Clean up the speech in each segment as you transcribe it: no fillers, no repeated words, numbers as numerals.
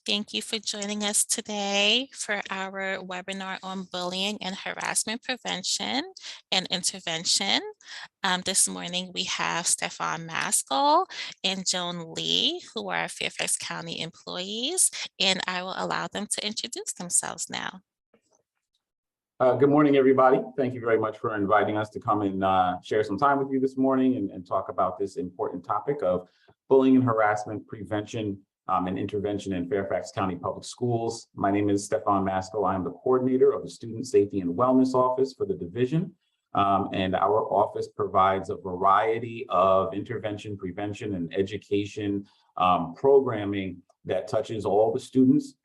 Thank you for joining us today for our webinar on bullying and harassment prevention and intervention. This morning we have Stefan Mascoll and Joan who are Fairfax County employees, and I will allow them to introduce themselves now. Good morning, everybody. Thank you very much for inviting us to come and share some time with you this morning and talk about this important topic of bullying and harassment prevention and intervention in Fairfax County Public Schools. My name is Stefan Mascoll. I am the coordinator of the Student Safety and Wellness Office for the division. And our office provides a variety of intervention, prevention, and education programming that touches all the students,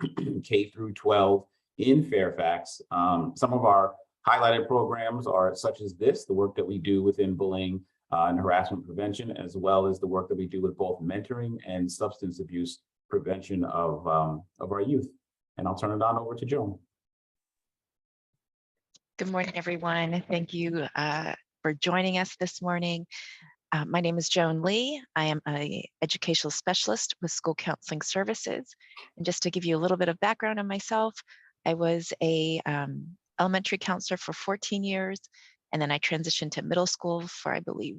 K through 12, in Fairfax. Some of our highlighted programs are such as this, the work that we do within bullying and harassment prevention, as well as the work that we do with both mentoring and substance abuse prevention of our youth. And I'll turn it on over to Joan. Good morning, everyone. Thank you for joining us this morning. My name is Joan Lee. I am an educational specialist with School Counseling Services. And just to give you a little bit of background on myself, I was a elementary counselor for 14 years, and then I transitioned to middle school for, I believe,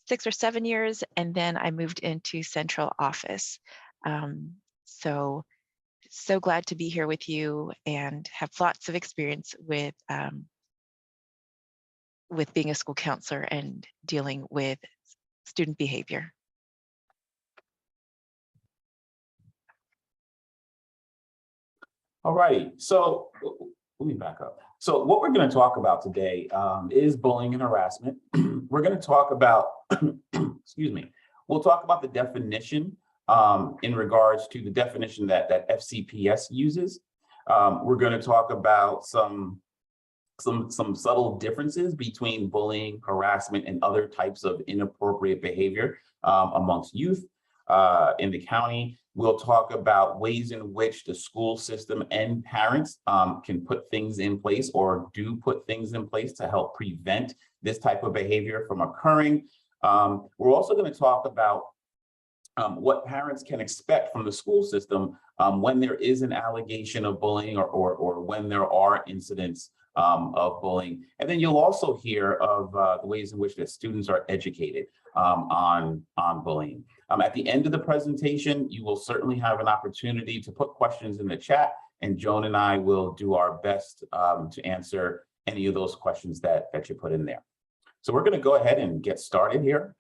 6 or 7 years, and then I moved into central office. So glad to be here with you and have lots of experience with being a school counselor and dealing with student behavior. All right, so let me back up. So what we're going to talk about today is bullying and harassment. We're going to talk about, excuse me, we'll talk about the definition in regards to the definition that FCPS uses. We're going to talk about some subtle differences between bullying, harassment, and other types of inappropriate behavior amongst youth in the county. We'll talk about ways in which the school system and parents can put things in place or do put things in place to help prevent this type of behavior from occurring. We're also going to talk about what parents can expect from the school system when there is an allegation of bullying or when there are incidents of bullying. And then you'll also hear of the ways in which that students are educated on bullying. At the end of the presentation, you will certainly have an opportunity to put questions in the chat, and Joan and I will do our best to answer any of those questions that you put in there. So we're going to go ahead and get started here.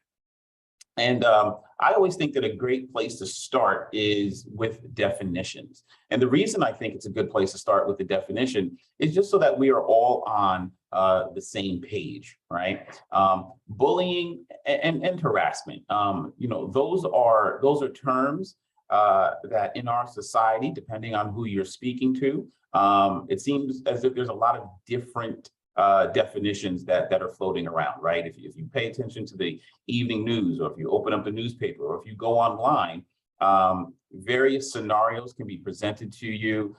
And I always think that a great place to start is with definitions. And the reason I think it's a good place to start with the definition is just so that we are all on the same page, right? Bullying and harassment, you know, those are terms that in our society, depending on who you're speaking to, it seems as if there's a lot of different definitions that are floating around, right? If you pay attention to the evening news, or if you open up the newspaper, or if you go online, various scenarios can be presented to you.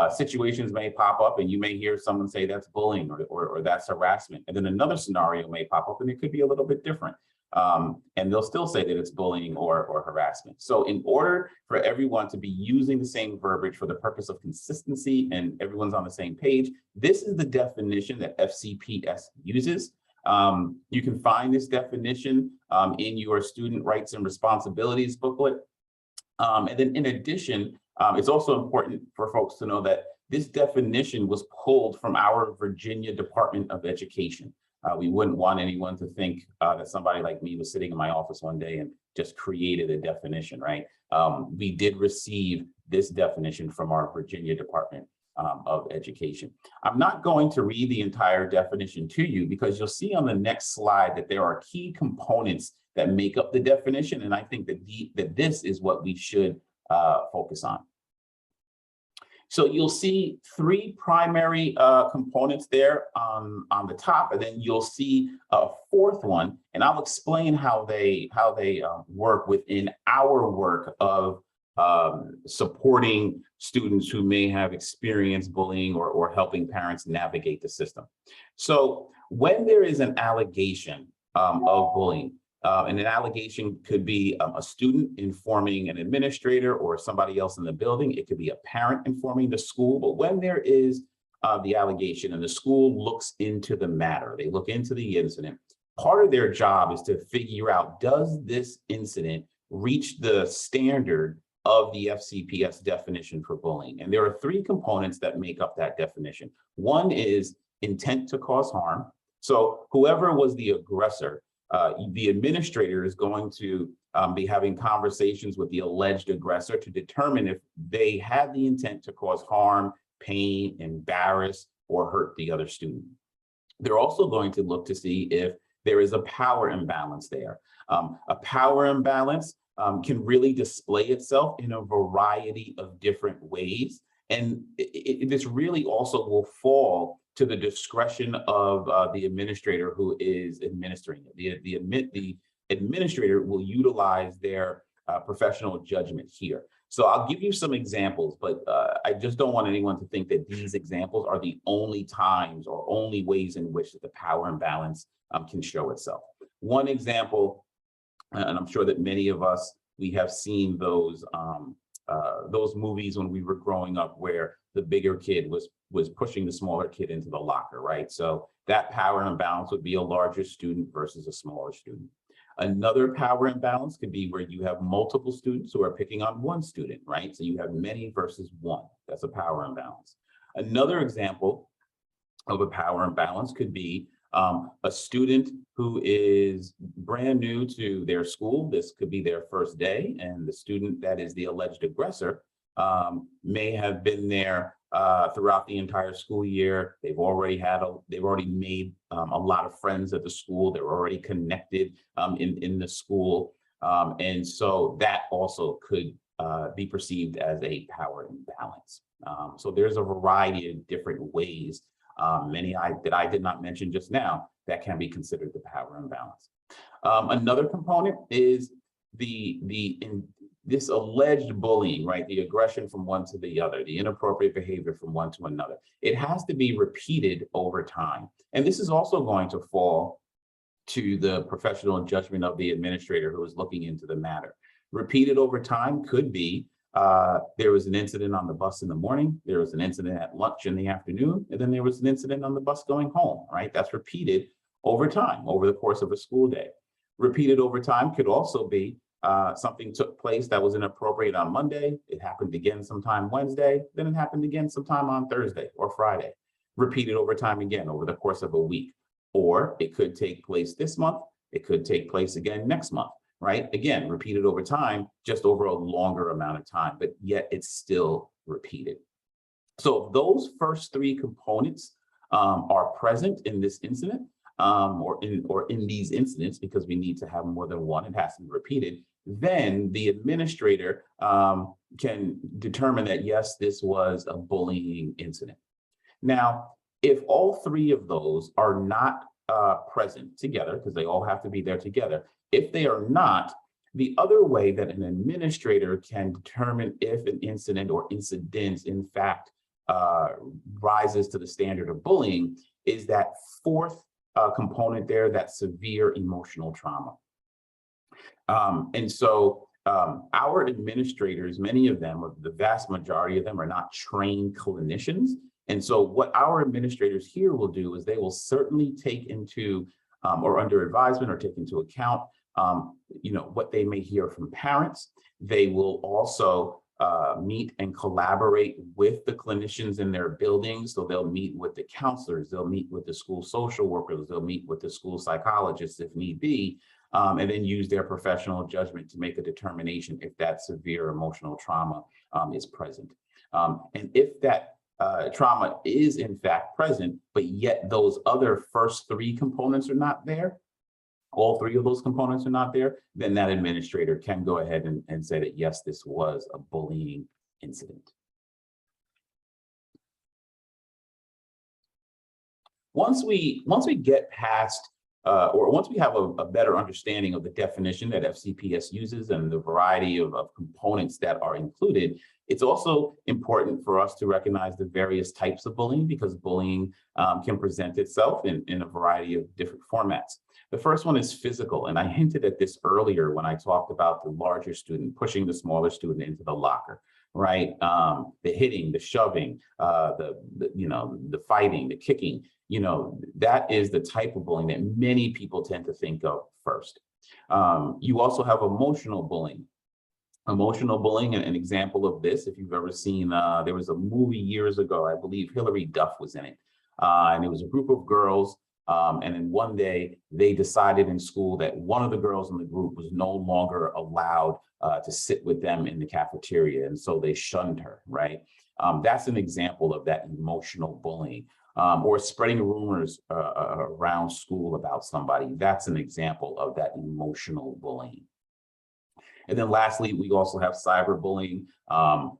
Situations may pop up and you may hear someone say that's bullying or that's harassment. And then another scenario may pop up and it could be a little bit different. And they'll still say that it's bullying or harassment. So in order for everyone to be using the same verbiage for the purpose of consistency and everyone's on the same page, this is the definition that FCPS uses. You can find this definition in your student rights and responsibilities booklet. And then in addition, it's also important for folks to know that this definition was pulled from our Virginia Department of Education. We wouldn't want anyone to think that somebody like me was sitting in my office one day and just created a definition, right? We did receive this definition from our Virginia Department of Education. I'm not going to read the entire definition to you because you'll see on the next slide that there are key components that make up the definition. And I think that this is what we should focus on. So you'll see three primary components there on the top, and then you'll see a fourth one, and I'll explain how they work within our work of supporting students who may have experienced bullying or helping parents navigate the system. So when there is an allegation of bullying, And an allegation could be a student informing an administrator or somebody else in the building. It could be a parent informing the school. But when there is the allegation and the school looks into the matter, they look into the incident, part of their job is to figure out, does this incident reach the standard of the FCPS definition for bullying? And there are three components that make up that definition. One is intent to cause harm. So whoever was the aggressor, the administrator is going to be having conversations with the alleged aggressor to determine if they had the intent to cause harm, pain, embarrass, or hurt the other student. They're also going to look to see if there is a power imbalance there. A power imbalance can really display itself in a variety of different ways. And this really also will fall to the discretion of the administrator who is administering it. The administrator will utilize their professional judgment here. So I'll give you some examples, but I just don't want anyone to think that these examples are the only times or only ways in which the power imbalance can show itself. One example, and I'm sure that many of us, we have seen those movies when we were growing up where the bigger kid was pushing the smaller kid into the locker, right? So that power imbalance would be a larger student versus a smaller student. Another power imbalance could be where you have multiple students who are picking on one student, right? So you have many versus one. That's a power imbalance. Another example of a power imbalance could be a student who is brand new to their school. This could be their first day, and the student that is the alleged aggressor may have been there throughout the entire school year. They've already made a lot of friends at the school. They're already connected in the school, and so that also could be perceived as a power imbalance. So there's a variety of different ways, many that I did not mention just now, that can be considered the power imbalance. Another component is this alleged bullying, right? The aggression from one to the other, the inappropriate behavior from one to another. It has to be repeated over time. And this is also going to fall to the professional judgment of the administrator who is looking into the matter. Repeated over time could be there was an incident on the bus in the morning, there was an incident at lunch in the afternoon, and then there was an incident on the bus going home, right? That's repeated over time, over the course of a school day. Repeated over time could also be something took place that was inappropriate on Monday, it happened again sometime Wednesday, then it happened again sometime on Thursday or Friday. Repeated over time again over the course of a week. Or it could take place this month, it could take place again next month, right? Again, repeated over time, just over a longer amount of time, but yet it's still repeated. So if those first three components are present in this incident, or in these incidents, because we need to have more than one, it has to be repeated, then the administrator can determine that, yes, this was a bullying incident. Now, if all three of those are not present together, because they all have to be there together, if they are not, the other way that an administrator can determine if an incident or incidents, in fact, rises to the standard of bullying is that fourth component there, that severe emotional trauma. And so our administrators, many of them, or the vast majority of them, are not trained clinicians. And so what our administrators here will do is they will certainly take into or under advisement or take into account what they may hear from parents. They will also meet and collaborate with the clinicians in their buildings. So they'll meet with the counselors, they'll meet with the school social workers, they'll meet with the school psychologists if need be, and then use their professional judgment to make a determination if that severe emotional trauma is present. And if that trauma is in fact present, but yet those other first three components are not there, all three of those components are not there, then that administrator can go ahead and say that, yes, this was a bullying incident. Once we get past, or once we have a better understanding of the definition that FCPS uses and the variety of components that are included, it's also important for us to recognize the various types of bullying, because bullying can present itself in a variety of different formats. The first one is physical, and I hinted at this earlier when I talked about the larger student pushing the smaller student into the locker, right? The hitting, the shoving, the fighting, the kicking, that is the type of bullying that many people tend to think of first. You also have emotional bullying. Emotional bullying, and an example of this, if you've ever seen, there was a movie years ago, I believe Hilary Duff was in it, and it was a group of girls, and then one day they decided in school that one of the girls in the group was no longer allowed to sit with them in the cafeteria, and so they shunned her, right? That's an example of that emotional bullying. Or spreading rumors around school about somebody. That's an example of that emotional bullying. And then lastly, we also have cyberbullying,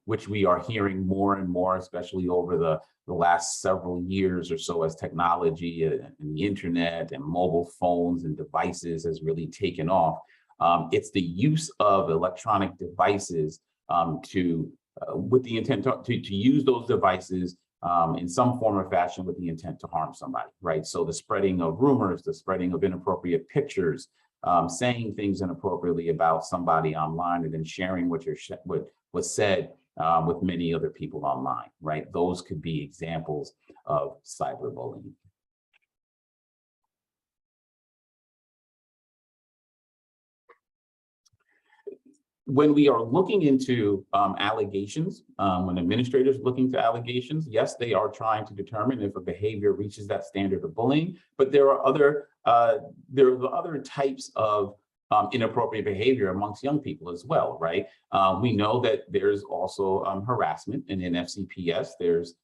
which we are hearing more and more, especially over the last several years or so, as technology and the internet and mobile phones and devices has really taken off. It's the use of electronic devices with the intent to use those devices in some form or fashion with the intent to harm somebody, right? So the spreading of rumors, the spreading of inappropriate pictures, saying things inappropriately about somebody online, and then sharing what was said with many other people online, right? Those could be examples of cyberbullying. When we are looking into allegations, when administrators looking to allegations, yes, they are trying to determine if a behavior reaches that standard of bullying, but there are other types of inappropriate behavior amongst young people as well, right? We know that there's also harassment, and in FCPS, there's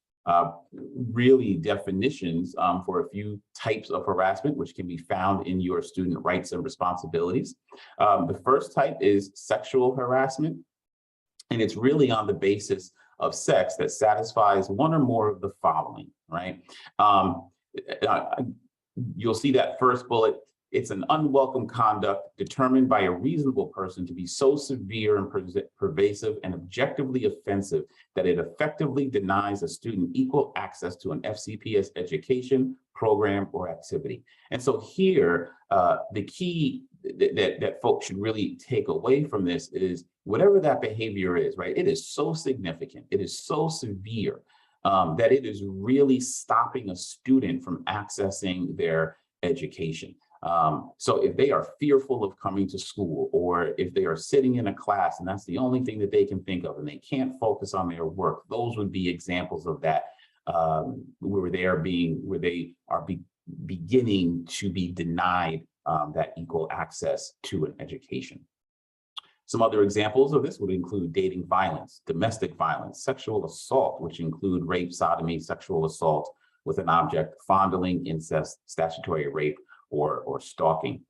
really definitions for a few types of harassment, which can be found in your student rights and responsibilities. The first type is sexual harassment, and it's really on the basis of sex that satisfies one or more of the following, right? You'll see that first bullet. It's an unwelcome conduct determined by a reasonable person to be so severe and pervasive and objectively offensive that it effectively denies a student equal access to an FCPS education, program, or activity. And so here, the key that folks should really take away from this is whatever that behavior is, right? It is so significant, it is so severe that it is really stopping a student from accessing their education. So if they are fearful of coming to school, or if they are sitting in a class and that's the only thing that they can think of and they can't focus on their work, those would be examples of that, where they are beginning to be denied that equal access to an education. Some other examples of this would include dating violence, domestic violence, sexual assault, which include rape, sodomy, sexual assault with an object, fondling, incest, statutory rape, or stalking.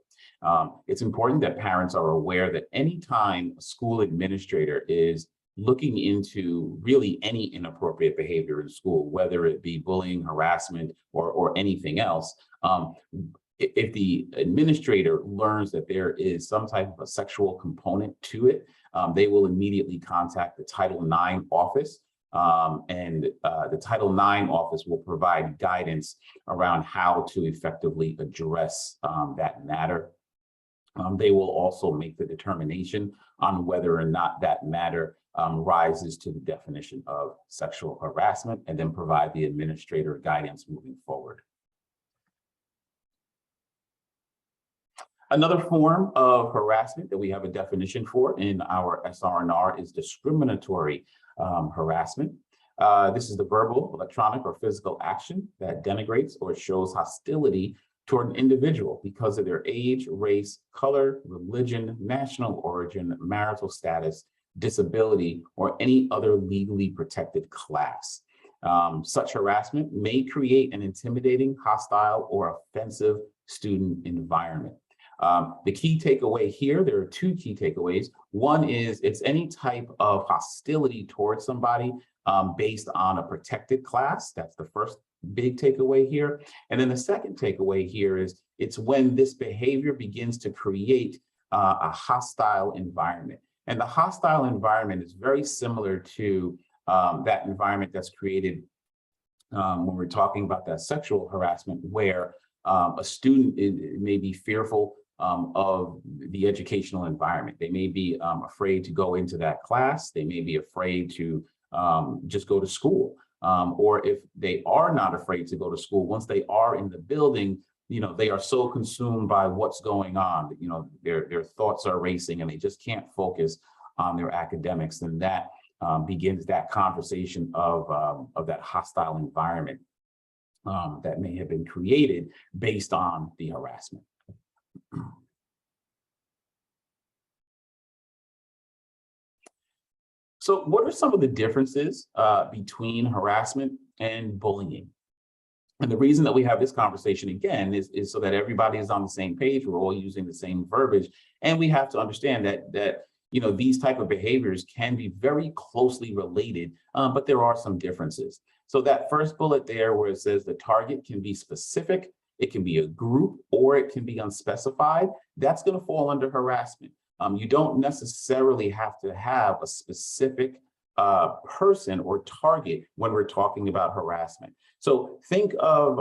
It's important that parents are aware that anytime a school administrator is looking into really any inappropriate behavior in school, whether it be bullying, harassment, or anything else, if the administrator learns that there is some type of a sexual component to it, they will immediately contact the Title IX office. And the Title IX office will provide guidance around how to effectively address that matter. They will also make the determination on whether or not that matter rises to the definition of sexual harassment, and then provide the administrator guidance moving forward. Another form of harassment that we have a definition for in our SR&R is discriminatory harassment. This is the verbal, electronic, or physical action that denigrates or shows hostility toward an individual because of their age, race, color, religion, national origin, marital status, disability, or any other legally protected class. Such harassment may create an intimidating, hostile, or offensive student environment. The key takeaway here, there are two key takeaways. One is it's any type of hostility towards somebody based on a protected class. That's the first big takeaway here. And then the second takeaway here is it's when this behavior begins to create a hostile environment. And the hostile environment is very similar to that environment that's created when we're talking about that sexual harassment, where a student may be fearful of the educational environment. They may be afraid to go into that class. They may be afraid to just go to school. Or if they are not afraid to go to school, once they are in the building, they are so consumed by what's going on, their thoughts are racing and they just can't focus on their academics. And that begins that conversation of that hostile environment that may have been created based on the harassment. So what are some of the differences between harassment and bullying? And the reason that we have this conversation again is so that everybody is on the same page. We're all using the same verbiage. And we have to understand that these type of behaviors can be very closely related, but there are some differences. So that first bullet there where it says the target can be specific, it can be a group, or it can be unspecified, that's going to fall under harassment. You don't necessarily have to have a specific person or target when we're talking about harassment. So think of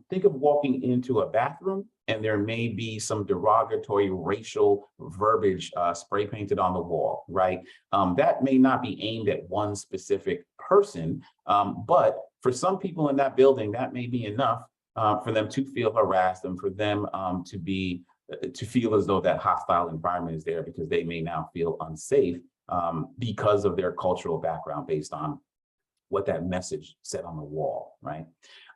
walking into a bathroom and there may be some derogatory racial verbiage spray painted on the wall, right? That may not be aimed at one specific person, but for some people in that building, that may be enough for them to feel harassed and for them to feel as though that hostile environment is there because they may now feel unsafe because of their cultural background based on what that message said on the wall, right?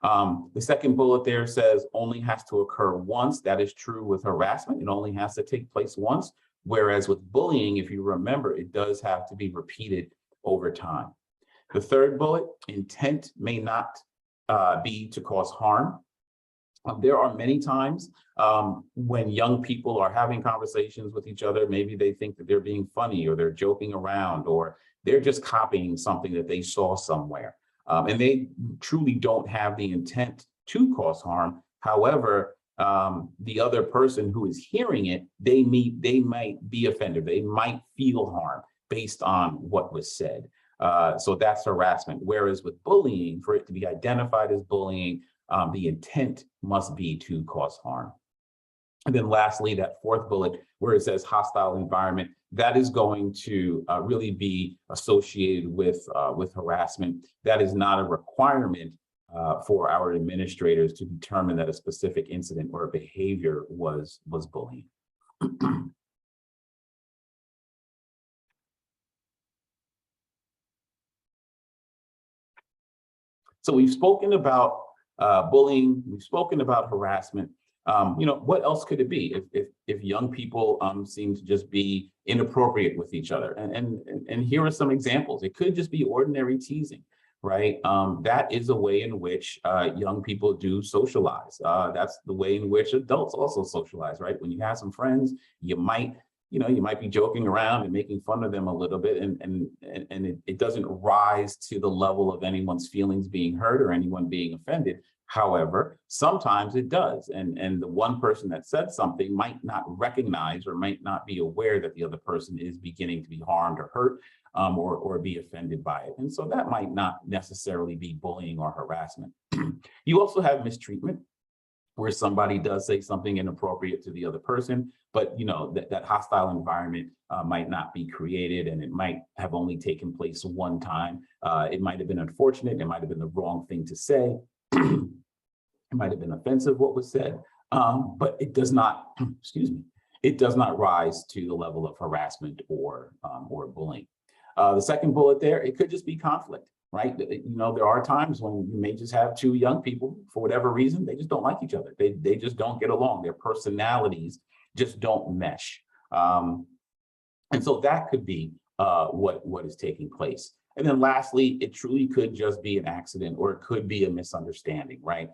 The second bullet there says only has to occur once. That is true with harassment. It only has to take place once. Whereas with bullying, if you remember, it does have to be repeated over time. The third bullet, intent may not be to cause harm. There are many times when young people are having conversations with each other, maybe they think that they're being funny or they're joking around or they're just copying something that they saw somewhere. And they truly don't have the intent to cause harm. However, the other person who is hearing it, they might be offended. They might feel harm based on what was said. So that's harassment. Whereas with bullying, for it to be identified as bullying, the intent must be to cause harm. And then lastly, that fourth bullet where it says hostile environment, that is going to really be associated with harassment. That is not a requirement for our administrators to determine that a specific incident or a behavior was bullying. So we've spoken about bullying, we've spoken about harassment. What else could it be if young people seem to just be inappropriate with each other? And here are some examples. It could just be ordinary teasing, right? That is a way in which young people do socialize. That's the way in which adults also socialize, right? When you have some friends, you might be joking around and making fun of them a little bit, and it doesn't rise to the level of anyone's feelings being hurt or anyone being offended. However, sometimes it does, and the one person that said something might not recognize or might not be aware that the other person is beginning to be harmed or hurt or be offended by it. And so that might not necessarily be bullying or harassment. You also have mistreatment, where somebody does say something inappropriate to the other person, but that hostile environment might not be created, and it might have only taken place one time. It might have been unfortunate. It might have been the wrong thing to say. It might have been offensive what was said, but it does not, it does not rise to the level of harassment or bullying. The second bullet there, it could just be conflict, right? There are times when you may just have two young people, for whatever reason, they just don't like each other. They just don't get along. Their personalities just don't mesh. And so that could be what is taking place. And then lastly, it truly could just be an accident, or it could be a misunderstanding, right?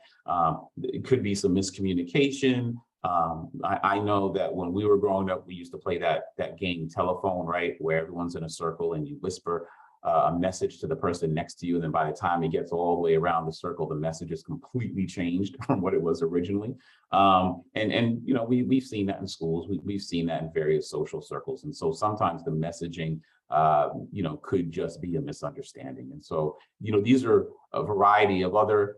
It could be some miscommunication. I know that when we were growing up, we used to play that game telephone, right? Where everyone's in a circle and you whisper a message to the person next to you. And then by the time it gets all the way around the circle, the message is completely changed from what it was originally. We've seen that in schools. We've seen that in various social circles. And so sometimes the messaging could just be a misunderstanding. And so, these are a variety of other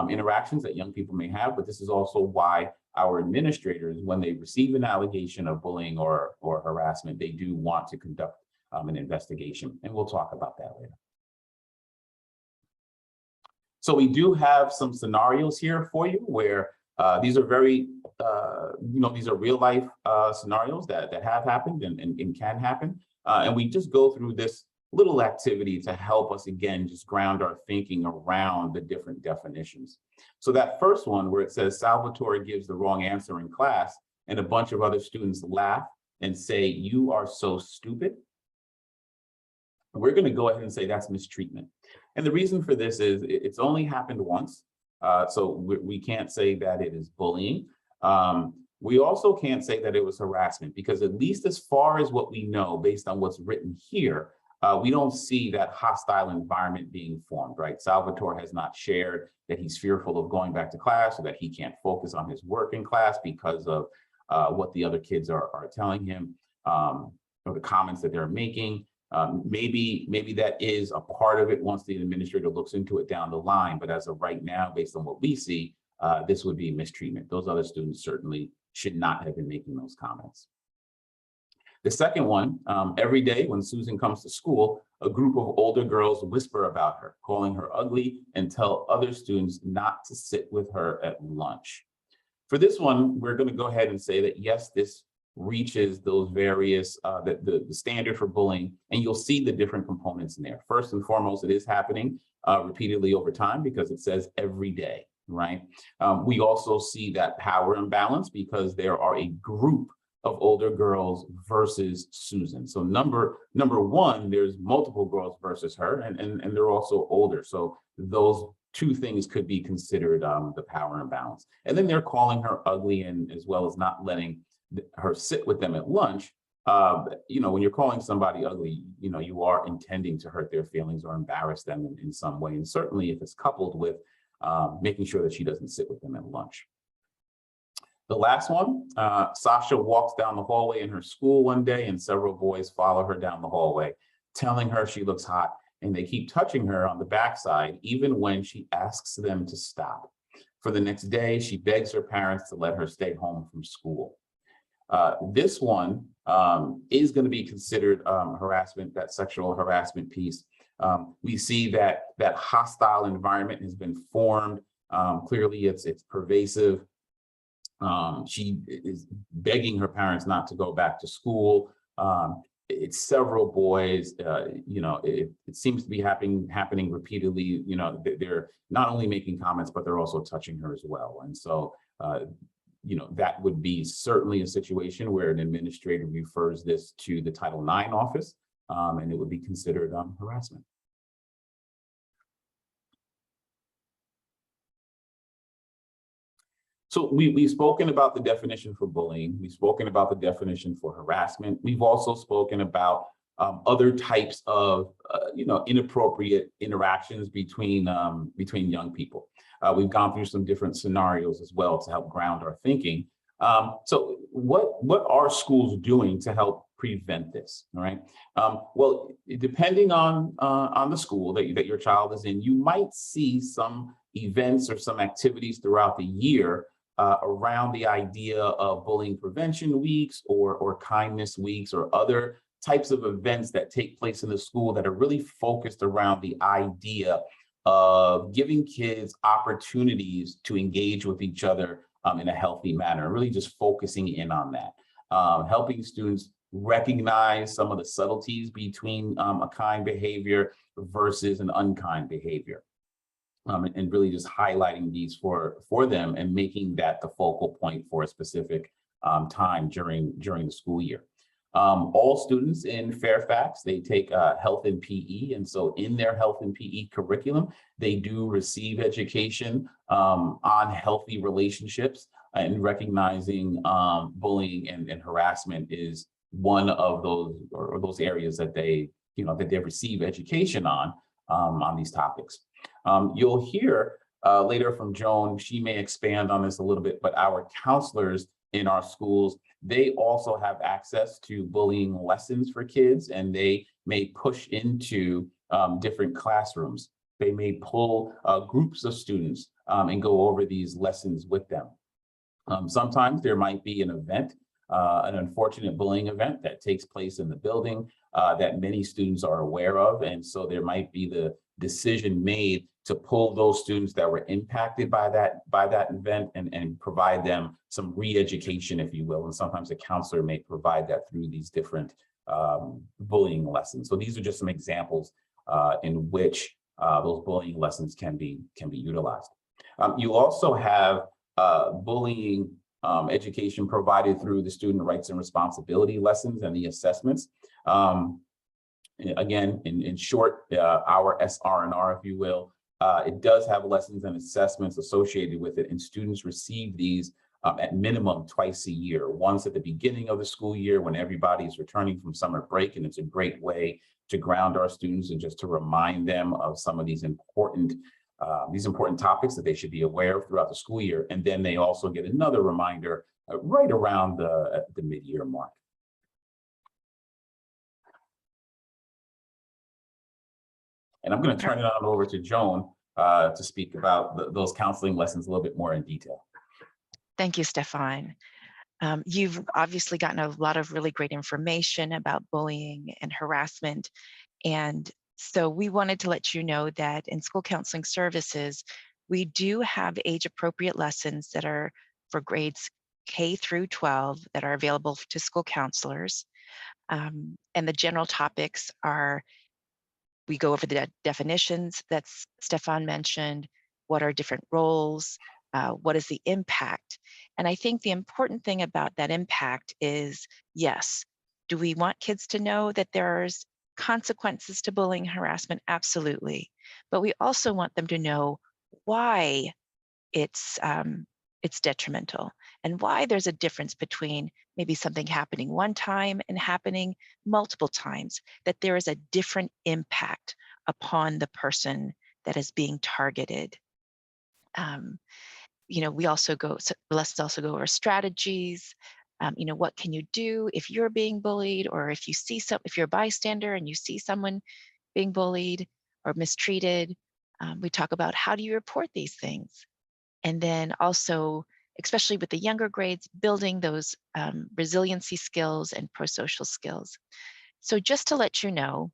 interactions that young people may have, but this is also why our administrators, when they receive an allegation of bullying or harassment, they do want to conduct an investigation. And we'll talk about that later. So we do have some scenarios here for you where these are very, these are real life scenarios that have happened and can happen. And we just go through this little activity to help us, again, just ground our thinking around the different definitions. So that first one where it says Salvatore gives the wrong answer in class and a bunch of other students laugh and say, "You are so stupid." We're going to go ahead and say that's mistreatment. And the reason for this is it's only happened once. So we can't say that it is bullying. We also can't say that it was harassment because at least as far as what we know, based on what's written here, we don't see that hostile environment being formed, right? Salvatore has not shared that he's fearful of going back to class or that he can't focus on his work in class because of what the other kids are telling him or the comments that they're making. Maybe that is a part of it once the administrator looks into it down the line, but as of right now, based on what we see, this would be mistreatment. Those other students certainly should not have been making those comments. The second one, every day when Susan comes to school, a group of older girls whisper about her, calling her ugly and tell other students not to sit with her at lunch. For this one, we're going to go ahead and say that, yes, this reaches those various, the standard for bullying, and you'll see the different components in there. First and foremost, it is happening repeatedly over time because it says every day, right? We also see that power imbalance because there are a group of older girls versus Susan. So number one, there's multiple girls versus her, and they're also older. So those two things could be considered the power imbalance. And then they're calling her ugly and as well as not letting her sit with them at lunch. When you're calling somebody ugly, you are intending to hurt their feelings or embarrass them in some way. And certainly if it's coupled with making sure that she doesn't sit with them at lunch. The last one, Sasha walks down the hallway in her school one day and several boys follow her down the hallway, telling her she looks hot, and they keep touching her on the backside, even when she asks them to stop. For the next day, she begs her parents to let her stay home from school. This one is going to be considered harassment, that sexual harassment piece. We see that hostile environment has been formed. Clearly, it's pervasive. She is begging her parents not to go back to school. It's several boys. It seems to be happening repeatedly. They're not only making comments, but they're also touching her as well. And so, that would be certainly a situation where an administrator refers this to the Title IX office, and it would be considered harassment. So we've spoken about the definition for bullying. We've spoken about the definition for harassment. We've also spoken about other types of, inappropriate interactions between young people. We've gone through some different scenarios as well to help ground our thinking. So what are schools doing to help prevent this? All right. Well, depending on the school that your child is in, you might see some events or some activities throughout the year around the idea of bullying prevention weeks or kindness weeks or other types of events that take place in the school that are really focused around the idea of giving kids opportunities to engage with each other in a healthy manner, really just focusing in on that, helping students recognize some of the subtleties between a kind behavior versus an unkind behavior. And really just highlighting these for them and making that the focal point for a specific time during the school year. All students in Fairfax, they take health and PE. And so in their health and PE curriculum, they do receive education on healthy relationships and recognizing bullying and harassment is one of those areas that they receive education on these topics. You'll hear later from Joan, she may expand on this a little bit, but our counselors in our schools, they also have access to bullying lessons for kids, and they may push into different classrooms. They may pull groups of students and go over these lessons with them. Sometimes there might be an event, an unfortunate bullying event that takes place in the building that many students are aware of. And so there might be the decision made to pull those students that were impacted by that event and provide them some re-education, if you will. And sometimes a counselor may provide that through these different bullying lessons. So these are just some examples in which those bullying lessons can be utilized. You also have bullying education provided through the student rights and responsibility lessons and the assessments. Again, in short, our SR&R, if you will, it does have lessons and assessments associated with it, and students receive these at minimum twice a year. Once at the beginning of the school year when everybody is returning from summer break, and it's a great way to ground our students and just to remind them of some of these important topics that they should be aware of throughout the school year. And then they also get another reminder right around the mid-year mark. And I'm going to turn it on over to Joan to speak about those counseling lessons a little bit more in detail. Thank you, Stefan. You've obviously gotten a lot of really great information about bullying and harassment. And so we wanted to let you know that in school counseling services, we do have age-appropriate lessons that are for grades K through 12 that are available to school counselors. And the general topics are, we go over the definitions that Stefan mentioned, what are different roles, what is the impact? And I think the important thing about that impact is, yes, do we want kids to know that there's consequences to bullying and harassment? Absolutely. But we also want them to know why it's detrimental and why there's a difference between maybe something happening one time and happening multiple times, that there is a different impact upon the person that is being targeted. We also the lessons also go over strategies. What can you do if you're being bullied, or if you're a bystander and you see someone being bullied or mistreated. We talk about how do you report these things, and then also, especially with the younger grades, building those resiliency skills and pro-social skills. So just to let you know,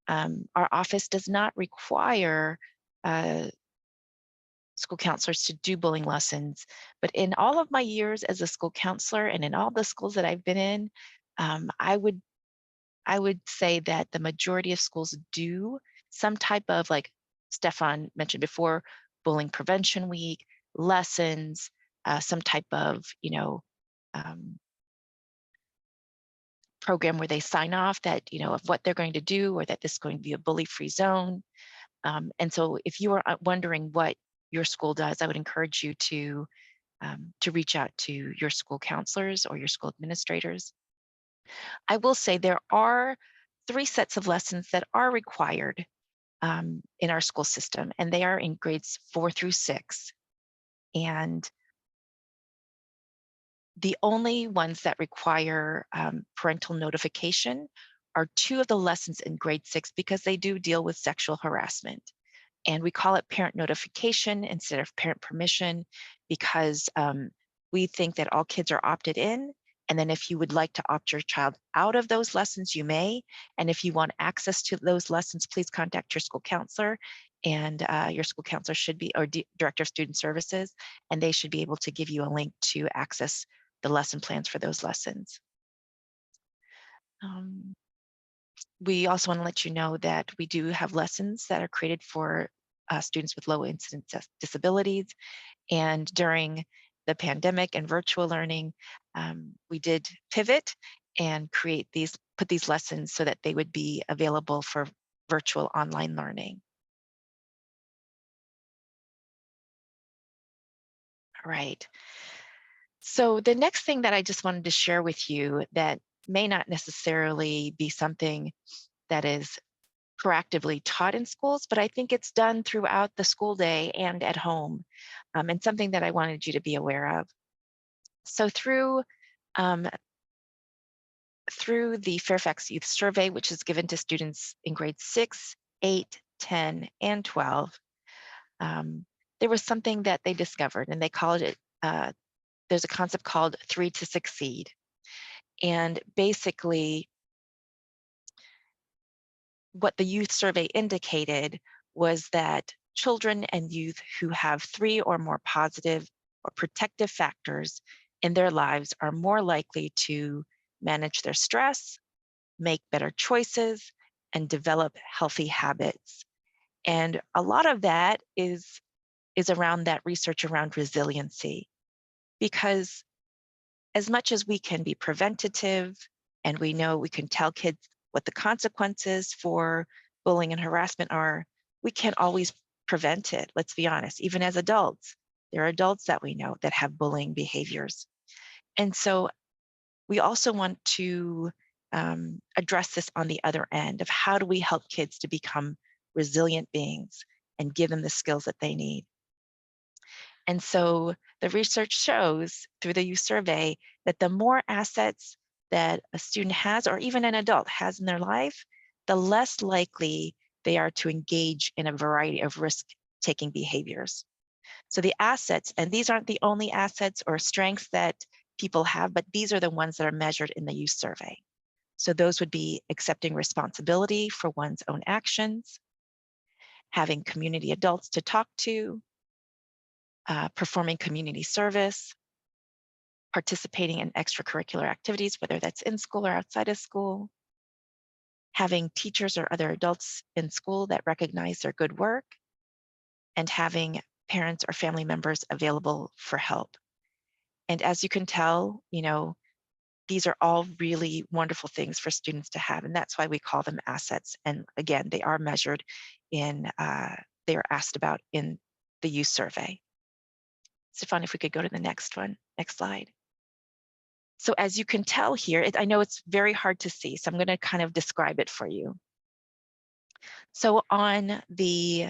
our office does not require school counselors to do bullying lessons, but in all of my years as a school counselor and in all the schools that I've been in, I would say that the majority of schools do some type of, like Stefan mentioned before, bullying prevention week, lessons, some type of program where they sign off that of what they're going to do, or that this is going to be a bully-free zone. And so if you are wondering what your school does, I would encourage you to reach out to your school counselors or your school administrators. I will say there are 3 sets of lessons that are required in our school system, and they are in grades 4 through 6. And the only ones that require parental notification are 2 of the lessons in grade 6, because they do deal with sexual harassment. And we call it parent notification instead of parent permission, because we think that all kids are opted in. And then if you would like to opt your child out of those lessons, you may. And if you want access to those lessons, please contact your school counselor. And your school counselor should be, or director of student services, and they should be able to give you a link to access the lesson plans for those lessons. We also want to let you know that we do have lessons that are created for students with low incidence disabilities. And during the pandemic and virtual learning, we did pivot and put these lessons so that they would be available for virtual online learning. All right. So the next thing that I just wanted to share with you that may not necessarily be something that is proactively taught in schools, but I think it's done throughout the school day and at home, and something that I wanted you to be aware of. So through through the Fairfax Youth Survey, which is given to students in grades 6, 8, 10, and 12, there was something that they discovered, and they called it, there's a concept called 3 to Succeed. And basically, what the youth survey indicated was that children and youth who have 3 or more positive or protective factors in their lives are more likely to manage their stress, make better choices, and develop healthy habits. And a lot of that is around that research around resiliency, because as much as we can be preventative and we know we can tell kids what the consequences for bullying and harassment are, we can't always prevent it. Let's be honest, even as adults, there are adults that we know that have bullying behaviors. And so we also want to address this on the other end of how do we help kids to become resilient beings and give them the skills that they need. And so the research shows through the youth survey that the more assets that a student has, or even an adult has in their life, the less likely they are to engage in a variety of risk-taking behaviors. So the assets, and these aren't the only assets or strengths that people have, but these are the ones that are measured in the youth survey. So those would be accepting responsibility for one's own actions, having community adults to talk to, performing community service, participating in extracurricular activities, whether that's in school or outside of school, having teachers or other adults in school that recognize their good work, and having parents or family members available for help. And as you can tell, these are all really wonderful things for students to have, and that's why we call them assets. And again, they are measured in, they are asked about in the youth survey. Stefan, if we could go to the next one, next slide. So as you can tell here, I know it's very hard to see, so I'm going to kind of describe it for you. So on the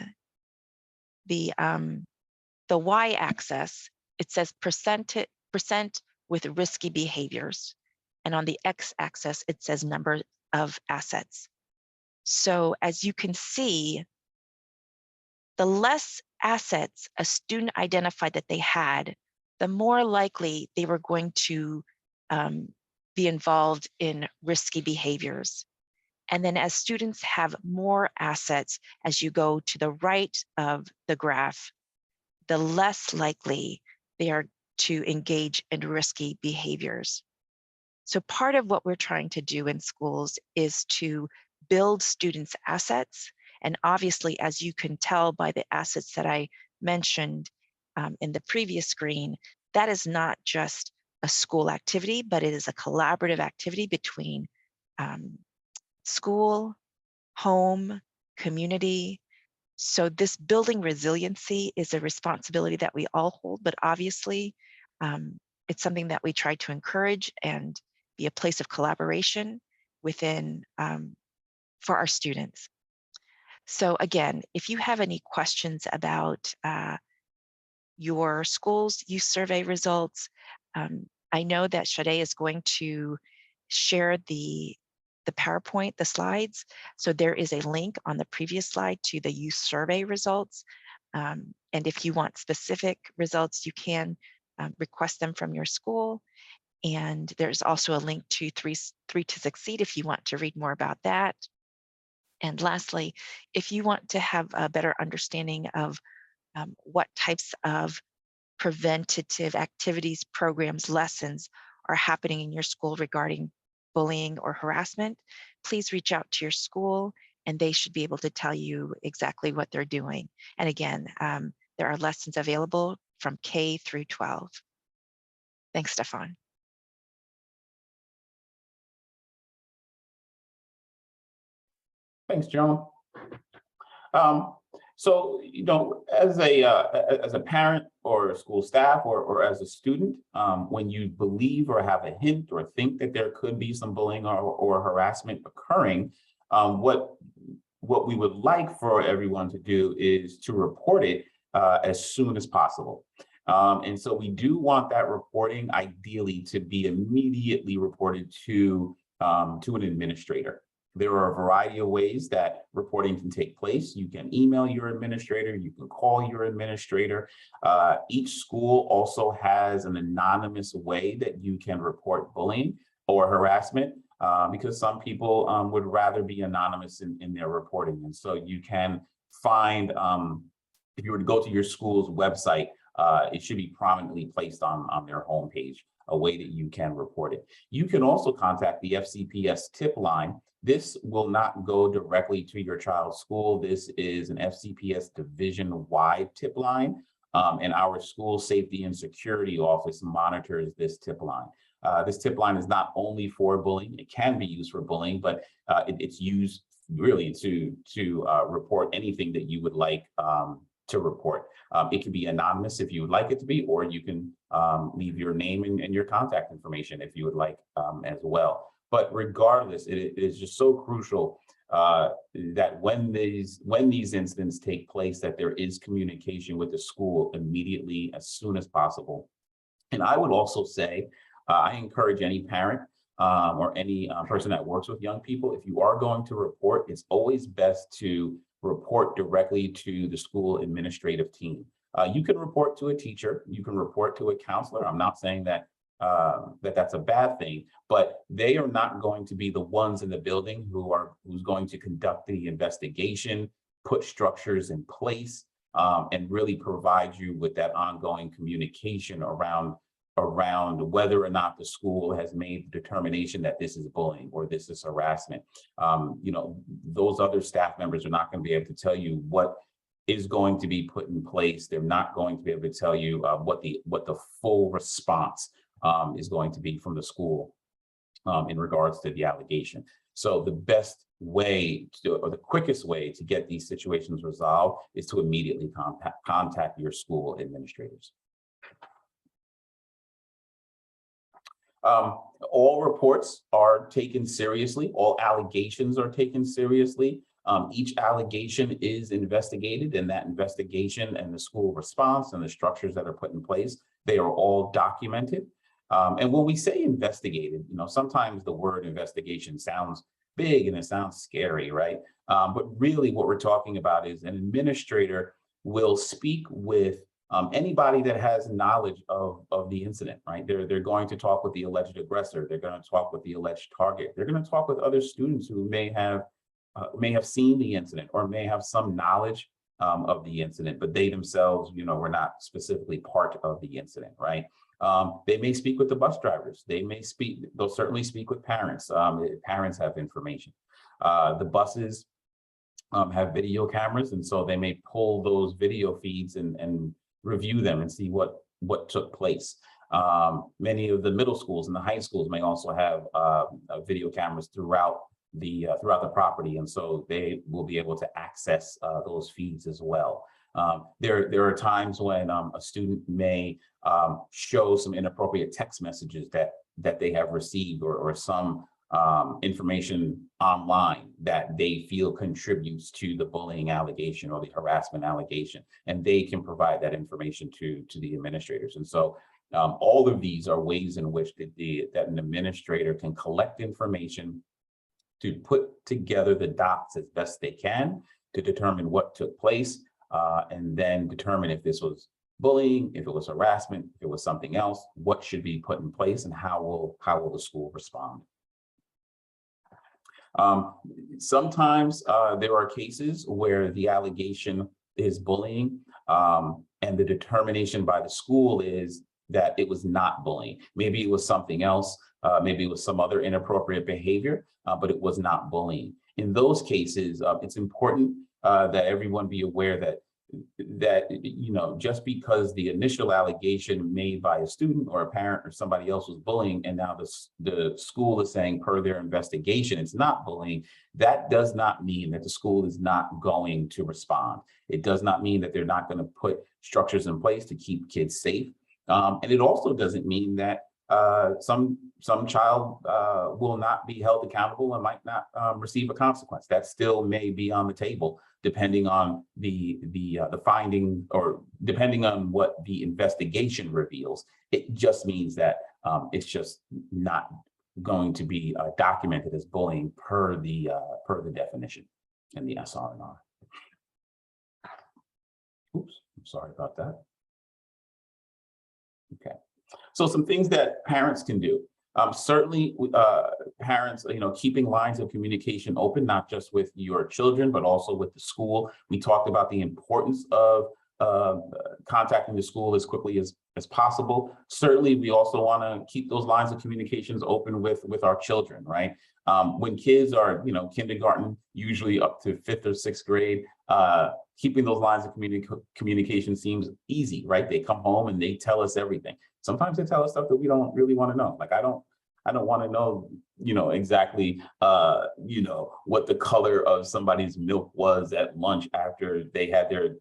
y-axis, it says percent with risky behaviors. And on the x-axis, it says number of assets. So as you can see, the less assets a student identified that they had, the more likely they were going to be involved in risky behaviors. And then as students have more assets, as you go to the right of the graph, the less likely they are to engage in risky behaviors. So part of what we're trying to do in schools is to build students' assets. And obviously, as you can tell by the assets that I mentioned in the previous screen, that is not just a school activity, but it is a collaborative activity between school, home, community. So this building resiliency is a responsibility that we all hold, but obviously it's something that we try to encourage and be a place of collaboration within for our students. So again, if you have any questions about your school's youth survey results, I know that Sade is going to share the PowerPoint, the slides. So there is a link on the previous slide to the youth survey results. And if you want specific results, you can request them from your school. And there's also a link to 3 to Succeed if you want to read more about that. And lastly, if you want to have a better understanding of what types of preventative activities, programs, lessons are happening in your school regarding bullying or harassment, please reach out to your school and they should be able to tell you exactly what they're doing. And again, there are lessons available from K through 12. Thanks, Stefan. Thanks, Joan. So, as a parent or a school staff or as a student, when you believe or have a hint or think that there could be some bullying or harassment occurring, what we would like for everyone to do is to report it as soon as possible. And so we do want that reporting ideally to be immediately reported to to an administrator. There are a variety of ways that reporting can take place. You can email your administrator, you can call your administrator. Each school also has an anonymous way that you can report bullying or harassment, because some people would rather be anonymous in their reporting. And so you can find, if you were to go to your school's website, it should be prominently placed on their homepage, a way that you can report it. You can also contact the FCPS tip line. This will not go directly to your child's school. This is an FCPS division-wide tip line, and our school safety and security office monitors this tip line. This tip line is not only for bullying, it can be used for bullying, but it's used really to report anything that you would like to report. It can be anonymous if you would like it to be, or you can leave your name and your contact information if you would like as well. But regardless, it is just so crucial that when these incidents take place, that there is communication with the school immediately, as soon as possible. And I would also say, I encourage any parent or any person that works with young people, if you are going to report, it's always best to report directly to the school administrative team. You can report to a teacher, you can report to a counselor. I'm not saying that that's a bad thing, but they are not going to be the ones in the building who's going to conduct the investigation, put structures in place, and really provide you with that ongoing communication around whether or not the school has made the determination that this is bullying or this is harassment. Those other staff members are not going to be able to tell you what is going to be put in place. They're not going to be able to tell you what the full response is going to be from the school in regards to the allegation. So the best way or the quickest way to get these situations resolved is to immediately contact your school administrators. All reports are taken seriously. All allegations are taken seriously. Each allegation is investigated, and that investigation and the school response and the structures that are put in place, they are all documented. And when we say investigated, sometimes the word investigation sounds big and it sounds scary, right? But really what we're talking about is an administrator will speak with anybody that has knowledge of the incident, right? They're going to talk with the alleged aggressor. They're going to talk with the alleged target. They're going to talk with other students who may have seen the incident or may have some knowledge of the incident, but they themselves, were not specifically part of the incident, right? They may speak with the bus drivers. They'll certainly speak with parents. Parents have information. The buses have video cameras, and so they may pull those video feeds and review them and see what took place. Many of the middle schools and the high schools may also have video cameras throughout the property, and so they will be able to access those feeds as well. There are times when a student may show some inappropriate text messages that they have received or some information online that they feel contributes to the bullying allegation or the harassment allegation, and they can provide that information to the administrators. And so all of these are ways in which that an administrator can collect information to put together the dots as best they can to determine what took place, and then determine if this was bullying, if it was harassment, if it was something else, what should be put in place, and how will the school respond. Sometimes there are cases where the allegation is bullying, and the determination by the school is that it was not bullying. Maybe it was something else. Maybe it was some other inappropriate behavior, but it was not bullying. In those cases, it's important that everyone be aware that just because the initial allegation made by a student or a parent or somebody else was bullying, and now the school is saying per their investigation it's not bullying, that does not mean that the school is not going to respond. It does not mean that they're not going to put structures in place to keep kids safe. And it also doesn't mean that some child will not be held accountable and might not receive a consequence. That still may be on the table, depending on the finding, or depending on what the investigation reveals. It just means that it's just not going to be documented as bullying per the definition in the SRNR. Oops, I'm sorry about that. Okay, so some things that parents can do. Certainly, parents, keeping lines of communication open, not just with your children, but also with the school. We talked about the importance of contacting the school as quickly as possible. Certainly, we also want to keep those lines of communications open with our children, right? When kids are, kindergarten, usually up to 5th or 6th grade, keeping those lines of communication seems easy, right? They come home and they tell us everything. Sometimes they tell us stuff that we don't really want to know. Like I don't want to know, exactly, what the color of somebody's milk was at lunch after they had their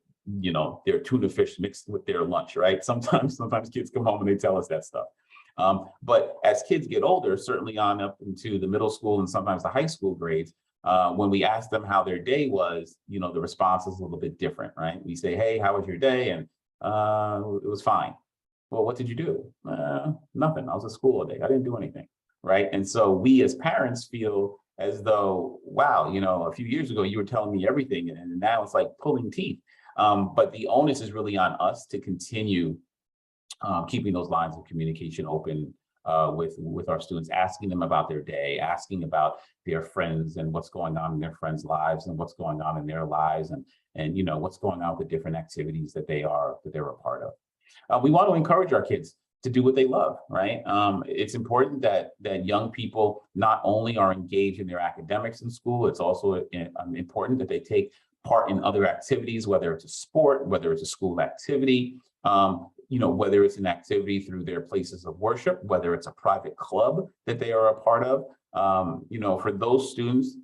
tuna fish mixed with their lunch, right? Sometimes kids come home and they tell us that stuff. But as kids get older, certainly on up into the middle school and sometimes the high school grades, when we ask them how their day was, the response is a little bit different, right? We say, hey, how was your day? And it was fine. Well, what did you do? Nothing. I was at school all day. I didn't do anything, right? And so we as parents feel as though, wow, a few years ago you were telling me everything, and now it's like pulling teeth. But the onus is really on us to continue keeping those lines of communication open with our students, asking them about their day, asking about their friends and what's going on in their friends' lives and what's going on in their lives, and what's going on with the different activities that they're a part of. We want to encourage our kids to do what they love, right? It's important that young people not only are engaged in their academics in school, it's also important that they take part in other activities, whether it's a sport, whether it's a school activity, whether it's an activity through their places of worship, whether it's a private club that they are a part of. For those students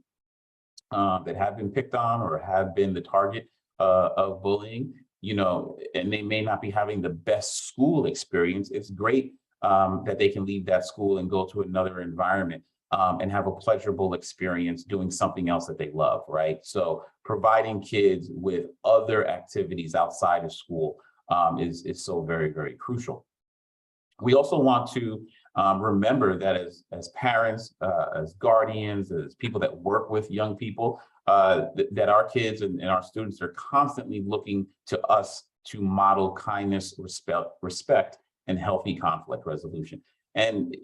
that have been picked on or have been the target of bullying, and they may not be having the best school experience, it's great that they can leave that school and go to another environment and have a pleasurable experience doing something else that they love, right? So providing kids with other activities outside of school is so very, very crucial. We also want to remember that as parents, as guardians, as people that work with young people, that our kids and our students are constantly looking to us to model kindness, respect, and healthy conflict resolution. And,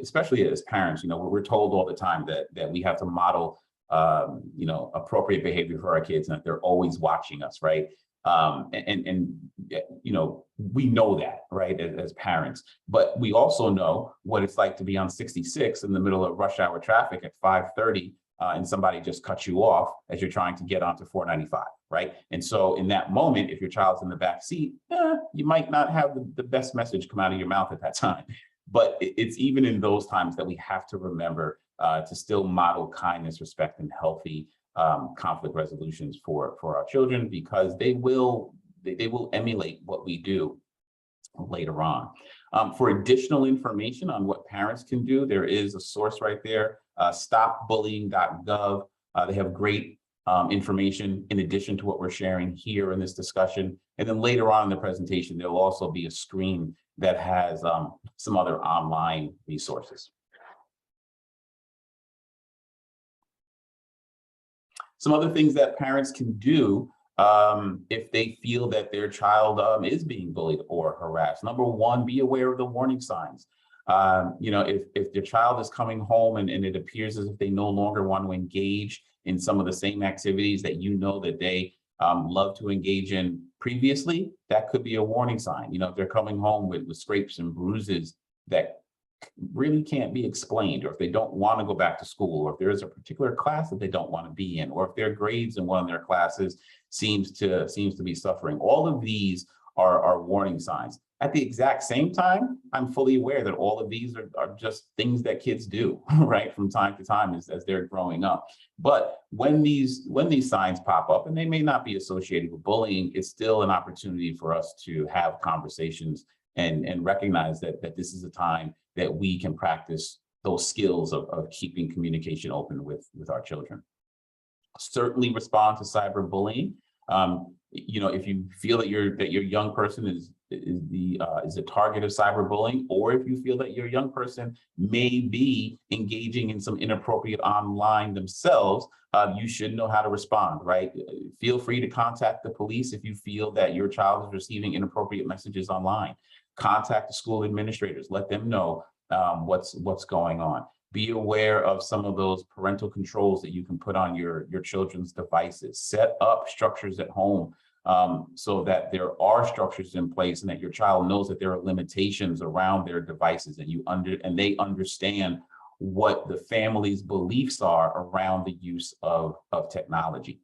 especially as parents, we're told all the time that we have to model, appropriate behavior for our kids and that they're always watching us, right? We know that, right, as parents, but we also know what it's like to be on 66 in the middle of rush hour traffic at 5:30 and somebody just cuts you off as you're trying to get onto 495, right? And so in that moment, if your child's in the back seat, you might not have the best message come out of your mouth at that time. But it's even in those times that we have to remember to still model kindness, respect, and healthy conflict resolutions for our children, because they will emulate what we do later on. For additional information on what parents can do, there is a source right there, stopbullying.gov. They have great information in addition to what we're sharing here in this discussion. And then later on in the presentation, there will also be a screen that has some other online resources. Some other things that parents can do if they feel that their child is being bullied or harassed. Number one, be aware of the warning signs. If their child is coming home and it appears as if they no longer want to engage in some of the same activities that that they love to engage in previously, that could be a warning sign. If they're coming home with scrapes and bruises that really can't be explained, or if they don't want to go back to school, or if there is a particular class that they don't want to be in, or if their grades in one of their classes seems to be suffering. All of these are warning signs. At the exact same time, I'm fully aware that all of these are just things that kids do, right, from time to time as they're growing up. But when these signs pop up, and they may not be associated with bullying, it's still an opportunity for us to have conversations and recognize that this is a time that we can practice those skills of keeping communication open with our children. Certainly respond to cyberbullying. If you feel that your young person is a target of cyberbullying, or if you feel that your young person may be engaging in some inappropriate online themselves, you should know how to respond, right? Feel free to contact the police if you feel that your child is receiving inappropriate messages online. Contact the school administrators, let them know what's going on. Be aware of some of those parental controls that you can put on your children's devices. Set up structures at home so that there are structures in place and that your child knows that there are limitations around their devices, and they understand what the family's beliefs are around the use of technology.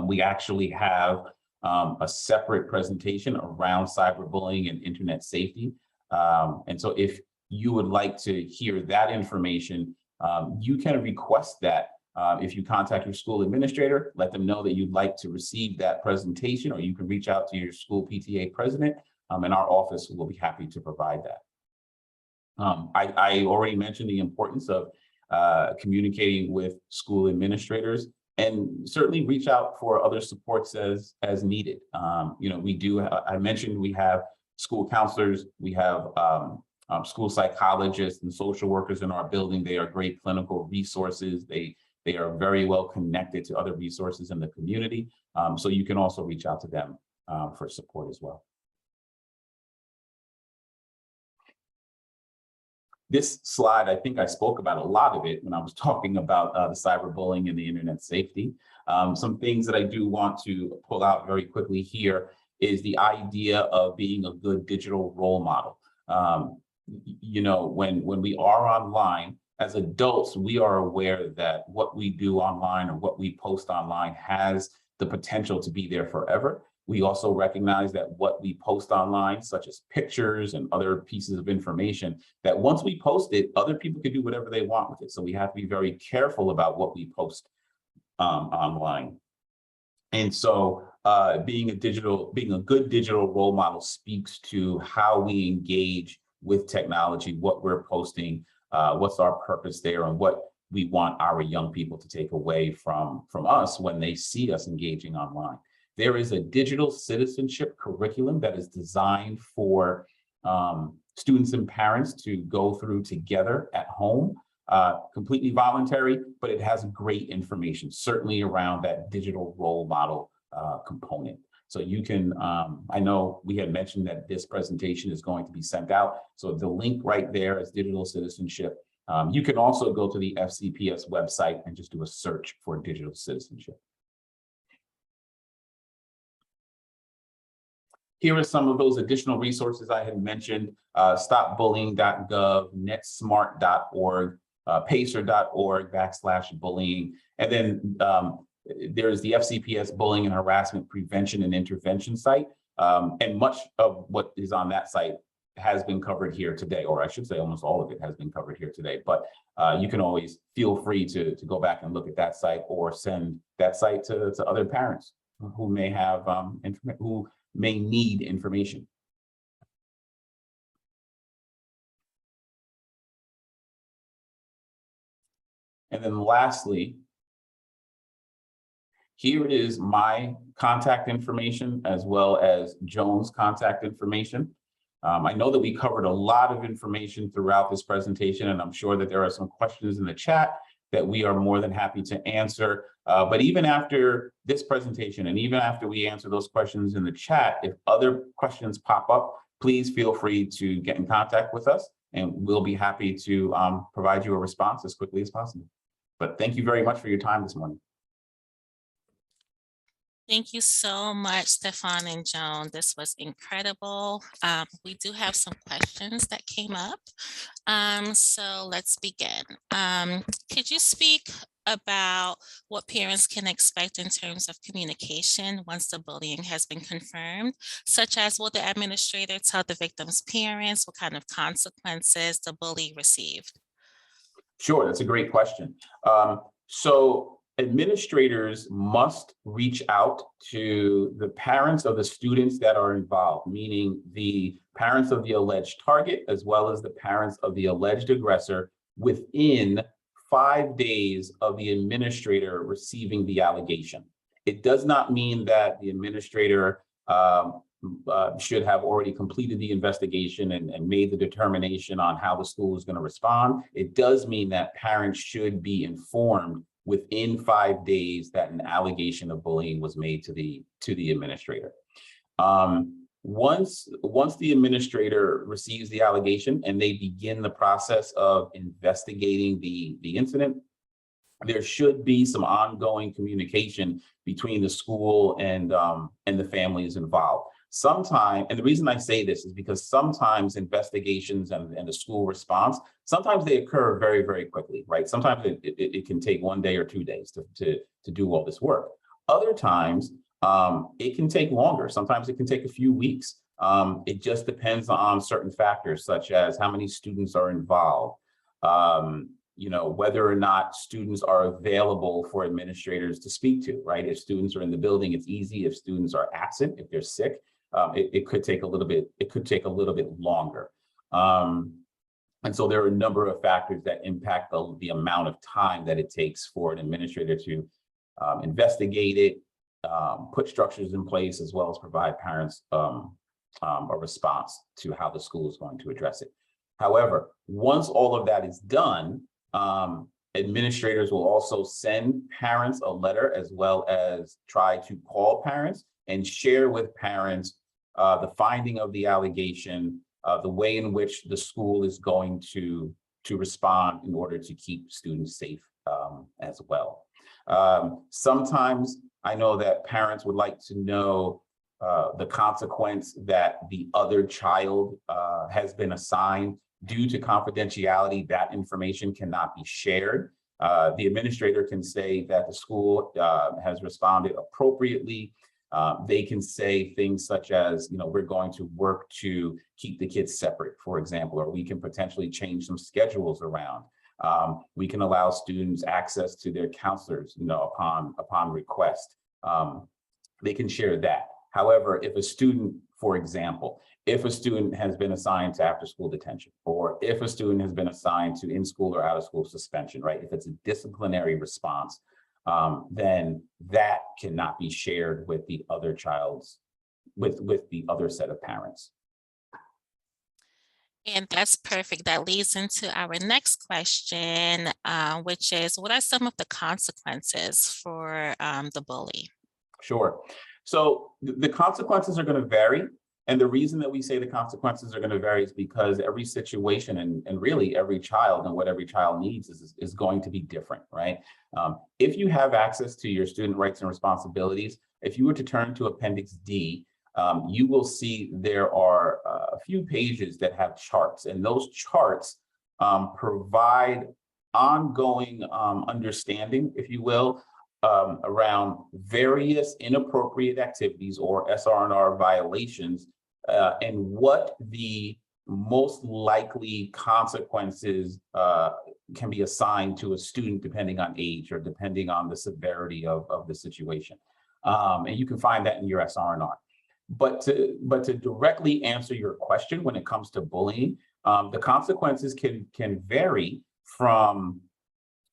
We actually have a separate presentation around cyberbullying and internet safety. And so if you would like to hear that information, you can request that. If you contact your school administrator, let them know that you'd like to receive that presentation, or you can reach out to your school PTA president, and our office will be happy to provide that. I already mentioned the importance of communicating with school administrators, and certainly reach out for other supports as needed. I mentioned we have school counselors, we have school psychologists and social workers in our building. They are great clinical resources. They are very well connected to other resources in the community. So you can also reach out to them for support as well. This slide, I think I spoke about a lot of it when I was talking about the cyberbullying and the internet safety. Some things that I do want to pull out very quickly here is the idea of being a good digital role model. When we are online, as adults, we are aware that what we do online or what we post online has the potential to be there forever. We also recognize that what we post online, such as pictures and other pieces of information, that once we post it, other people can do whatever they want with it. So we have to be very careful about what we post online. And so being a good digital role model speaks to how we engage with technology, what we're posting, what's our purpose there, and what we want our young people to take away from us when they see us engaging online. There is a digital citizenship curriculum that is designed for students and parents to go through together at home, completely voluntary, but it has great information, certainly around that digital role model component. So you can, I know we had mentioned that this presentation is going to be sent out. So the link right there is digital citizenship. You can also go to the FCPS website and just do a search for digital citizenship. Here are some of those additional resources I had mentioned: stopbullying.gov, netsmart.org, pacer.org/bullying. And then there's the FCPS Bullying and Harassment Prevention and Intervention site. And much of what is on that site has been covered here today, or I should say almost all of it has been covered here today. But you can always feel free to go back and look at that site, or send that site to other parents who may have who may need information. And then lastly, here is my contact information as well as Joan's contact information. I know that we covered a lot of information throughout this presentation, and I'm sure that there are some questions in the chat that we are more than happy to answer. But even after this presentation, and even after we answer those questions in the chat, if other questions pop up, please feel free to get in contact with us, and we'll be happy to provide you a response as quickly as possible. But thank you very much for your time this morning. Thank you so much, Stefan and Joan. This was incredible. We do have some questions that came up. So let's begin. Could you speak about what parents can expect in terms of communication once the bullying has been confirmed, such as will the administrator tell the victim's parents what kind of consequences the bully received? Sure, that's a great question. So administrators must reach out to the parents of the students that are involved, meaning the parents of the alleged target, as well as the parents of the alleged aggressor, within 5 days of the administrator receiving the allegation. It does not mean that the administrator should have already completed the investigation and made the determination on how the school is going to respond. It does mean that parents should be informed within 5 days that an allegation of bullying was made to the administrator. Once the administrator receives the allegation and they begin the process of investigating the incident, there should be some ongoing communication between the school and the families involved. Sometimes, and the reason I say this is because sometimes investigations and the school response, sometimes they occur very, very quickly, right? Sometimes it can take 1 day or 2 days to do all this work. Other times, it can take longer. Sometimes it can take a few weeks. It just depends on certain factors, such as how many students are involved, whether or not students are available for administrators to speak to, right? If students are in the building, it's easy. If students are absent, if they're sick, it could take a little bit longer. And so there are a number of factors that impact the amount of time that it takes for an administrator to investigate it, put structures in place, as well as provide parents a response to how the school is going to address it. However, once all of that is done, administrators will also send parents a letter, as well as try to call parents and share with parents the finding of the allegation, the way in which the school is going to respond in order to keep students safe as well. Sometimes I know that parents would like to know the consequence that the other child has been assigned. Due to confidentiality, that information cannot be shared. The administrator can say that the school has responded appropriately. They can say things such as, we're going to work to keep the kids separate, for example, or we can potentially change some schedules around. We can allow students access to their counselors, upon request. They can share that. However, if a student, for example, if a student has been assigned to after-school detention, or if a student has been assigned to in-school or out-of-school suspension, right? If it's a disciplinary response, then that cannot be shared with the other with the other set of parents. And that's perfect. That leads into our next question, which is, what are some of the consequences for the bully? Sure. So the consequences are going to vary. And the reason that we say the consequences are going to vary is because every situation and really every child and what every child needs is going to be different, right? If you have access to your student rights and responsibilities, if you were to turn to Appendix D, you will see there are a few pages that have charts, and those charts provide ongoing understanding, if you will, around various inappropriate activities or SR&R violations, and what the most likely consequences can be assigned to a student depending on age or depending on the severity of the situation. And you can find that in your SR&R. But to directly answer your question, when it comes to bullying, the consequences can vary from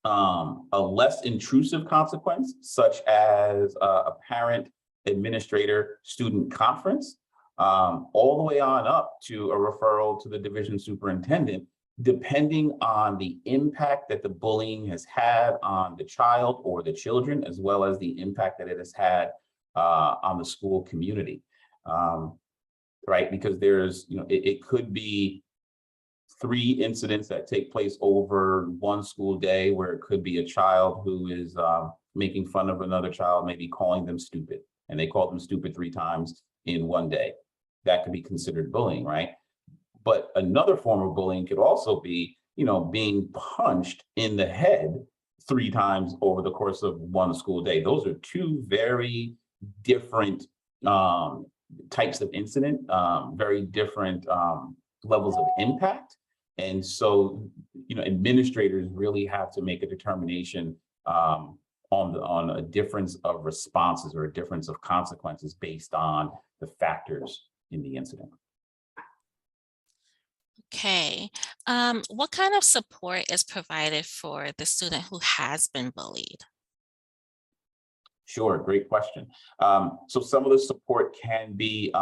a less intrusive consequence, such as a parent, administrator, student conference, all the way on up to a referral to the division superintendent, depending on the impact that the bullying has had on the child or the children, as well as the impact that it has had on the school community. Right? Because there's, it could be 3 incidents that take place over one school day, where it could be a child who is making fun of another child, maybe calling them stupid, and they call them stupid 3 times in one day. That could be considered bullying, right? But another form of bullying could also be, being punched in the head 3 times over the course of one school day. Those are 2 very different types of incident, very different levels of impact. And so, administrators really have to make a determination on a difference of responses or a difference of consequences based on the factors in the incident. Okay. What kind of support is provided for the student who has been bullied? Sure, great question. So some of the support can be,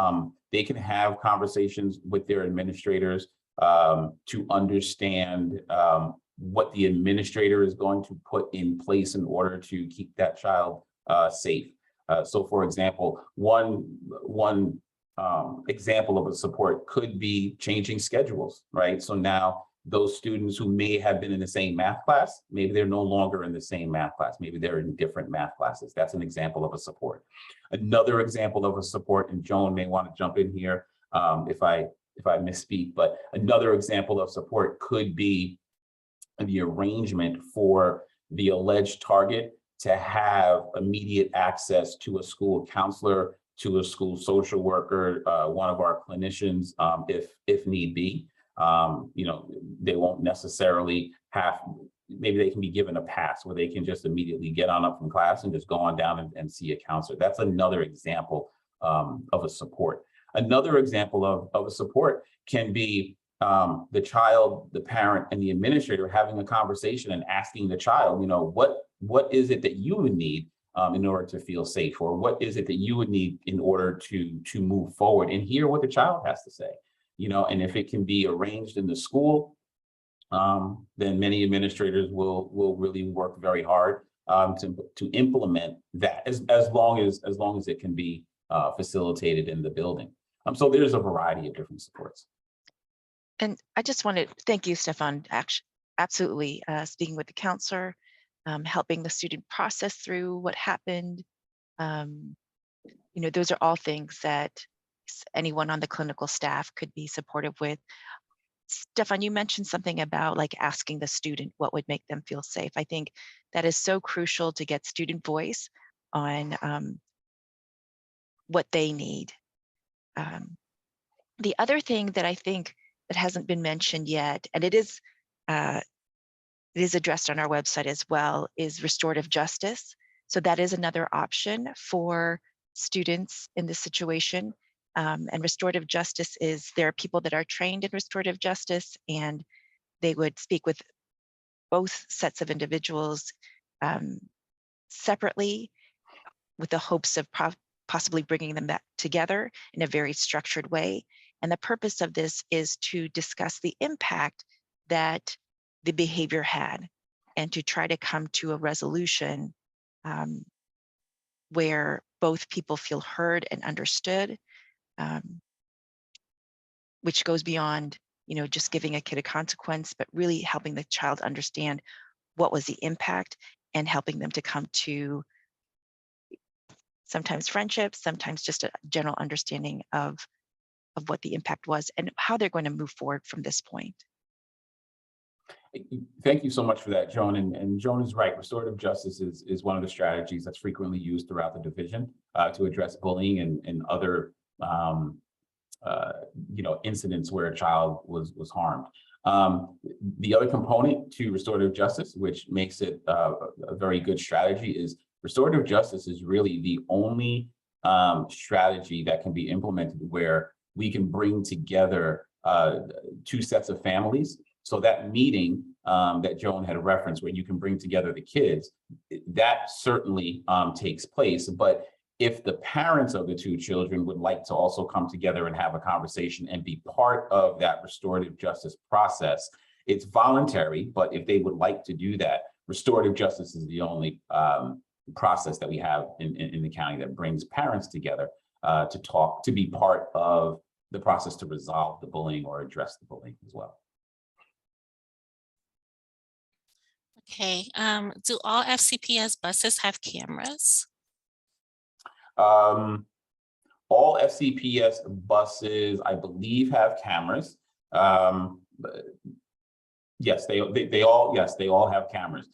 they can have conversations with their administrators to understand what the administrator is going to put in place in order to keep that child safe. So for example, one example of a support could be changing schedules, right? So now those students who may have been in the same math class, maybe they're no longer in the same math class. Maybe they're in different math classes. That's an example of a support. Another example of a support, and Joan may want to jump in here if I misspeak, but another example of support could be the arrangement for the alleged target to have immediate access to a school counselor, to a school social worker, one of our clinicians, if need be. They won't necessarily have, maybe they can be given a pass where they can just immediately get on up from class and just go on down and see a counselor. That's another example of a support. Another example of a support can be the child, the parent, and the administrator having a conversation and asking the child, what is it that you would need in order to feel safe, or what is it that you would need in order to move forward, and hear what the child has to say. And if it can be arranged in the school, then many administrators will really work very hard to implement that as long as it can be facilitated in the building. So there's a variety of different supports. And I just want to thank you, Stefan. Absolutely, speaking with the counselor, helping the student process through what happened. Those are all things that anyone on the clinical staff could be supportive with. Stefan, you mentioned something about like asking the student what would make them feel safe. I think that is so crucial to get student voice on what they need. The other thing that I think that hasn't been mentioned yet, and it is addressed on our website as well, is restorative justice. So that is another option for students in this situation. And restorative justice is, there are people that are trained in restorative justice, and they would speak with both sets of individuals separately, with the hopes of possibly bringing them back together in a very structured way. And the purpose of this is to discuss the impact that the behavior had, and to try to come to a resolution where both people feel heard and understood, which goes beyond, just giving a kid a consequence, but really helping the child understand what was the impact, and helping them to come to sometimes friendships, sometimes just a general understanding of what the impact was and how they're going to move forward from this point. Thank you so much for that, Joan. And Joan is right. Restorative justice is one of the strategies that's frequently used throughout the division to address bullying and other incidents where a child was harmed. The other component to restorative justice, which makes it a very good strategy, is restorative justice is really the only strategy that can be implemented where we can bring together two sets of families. So that meeting that Joan had referenced, where you can bring together the kids, that certainly takes place. But if the parents of the two children would like to also come together and have a conversation and be part of that restorative justice process, it's voluntary. But if they would like to do that, restorative justice is the only process that we have in the county that brings parents together to talk, to be part of the process to resolve the bullying or address the bullying as well. Okay, do all FCPS buses have cameras? All FCPS buses, I believe, have cameras. Yes, they all have cameras.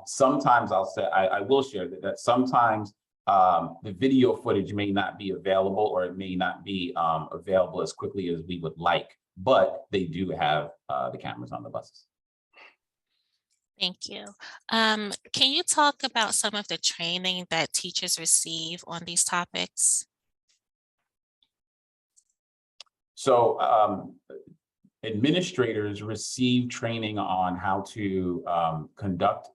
Sometimes I will share that sometimes the video footage may not be available, or it may not be available as quickly as we would like, but they do have the cameras on the buses. Thank you. Can you talk about some of the training that teachers receive on these topics? So administrators receive training on how to conduct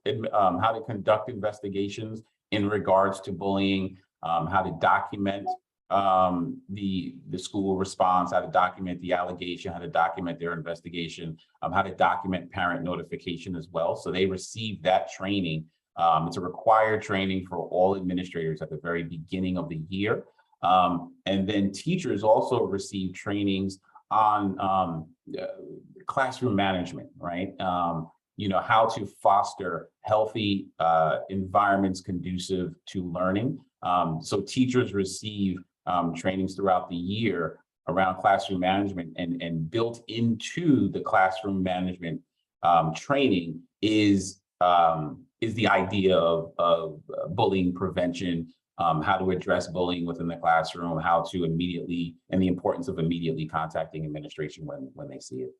investigations in regards to bullying, how to document the school response, how to document the allegation, how to document their investigation, how to document parent notification as well. So they receive that training. It's a required training for all administrators at the very beginning of the year. And then teachers also receive trainings on classroom management, right? How to foster healthy environments conducive to learning. So teachers receive trainings throughout the year around classroom management, and built into the classroom management training is the idea of bullying prevention, how to address bullying within the classroom, how to immediately, and the importance of immediately contacting administration when they see it.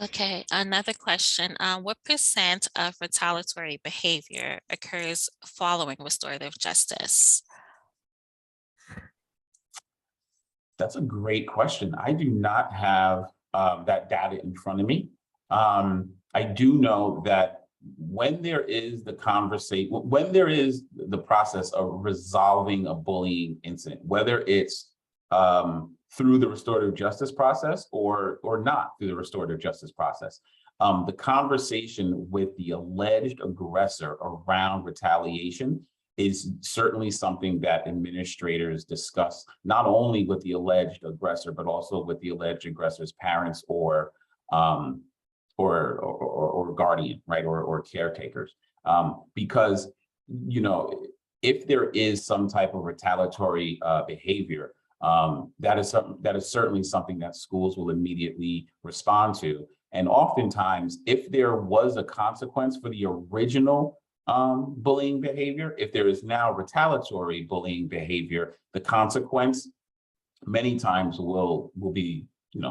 Okay, another question. What % of retaliatory behavior occurs following restorative justice? That's a great question. I do not have that data in front of me. I do know that when there is the conversation, when there is the process of resolving a bullying incident, whether it's through the restorative justice process or not through the restorative justice process, the conversation with the alleged aggressor around retaliation is certainly something that administrators discuss, not only with the alleged aggressor, but also with the alleged aggressor's parents or guardian, right, or caretakers, because if there is some type of retaliatory behavior, that is certainly something that schools will immediately respond to. And oftentimes, if there was a consequence for the original bullying behavior, if there is now retaliatory bullying behavior, the consequence many times will be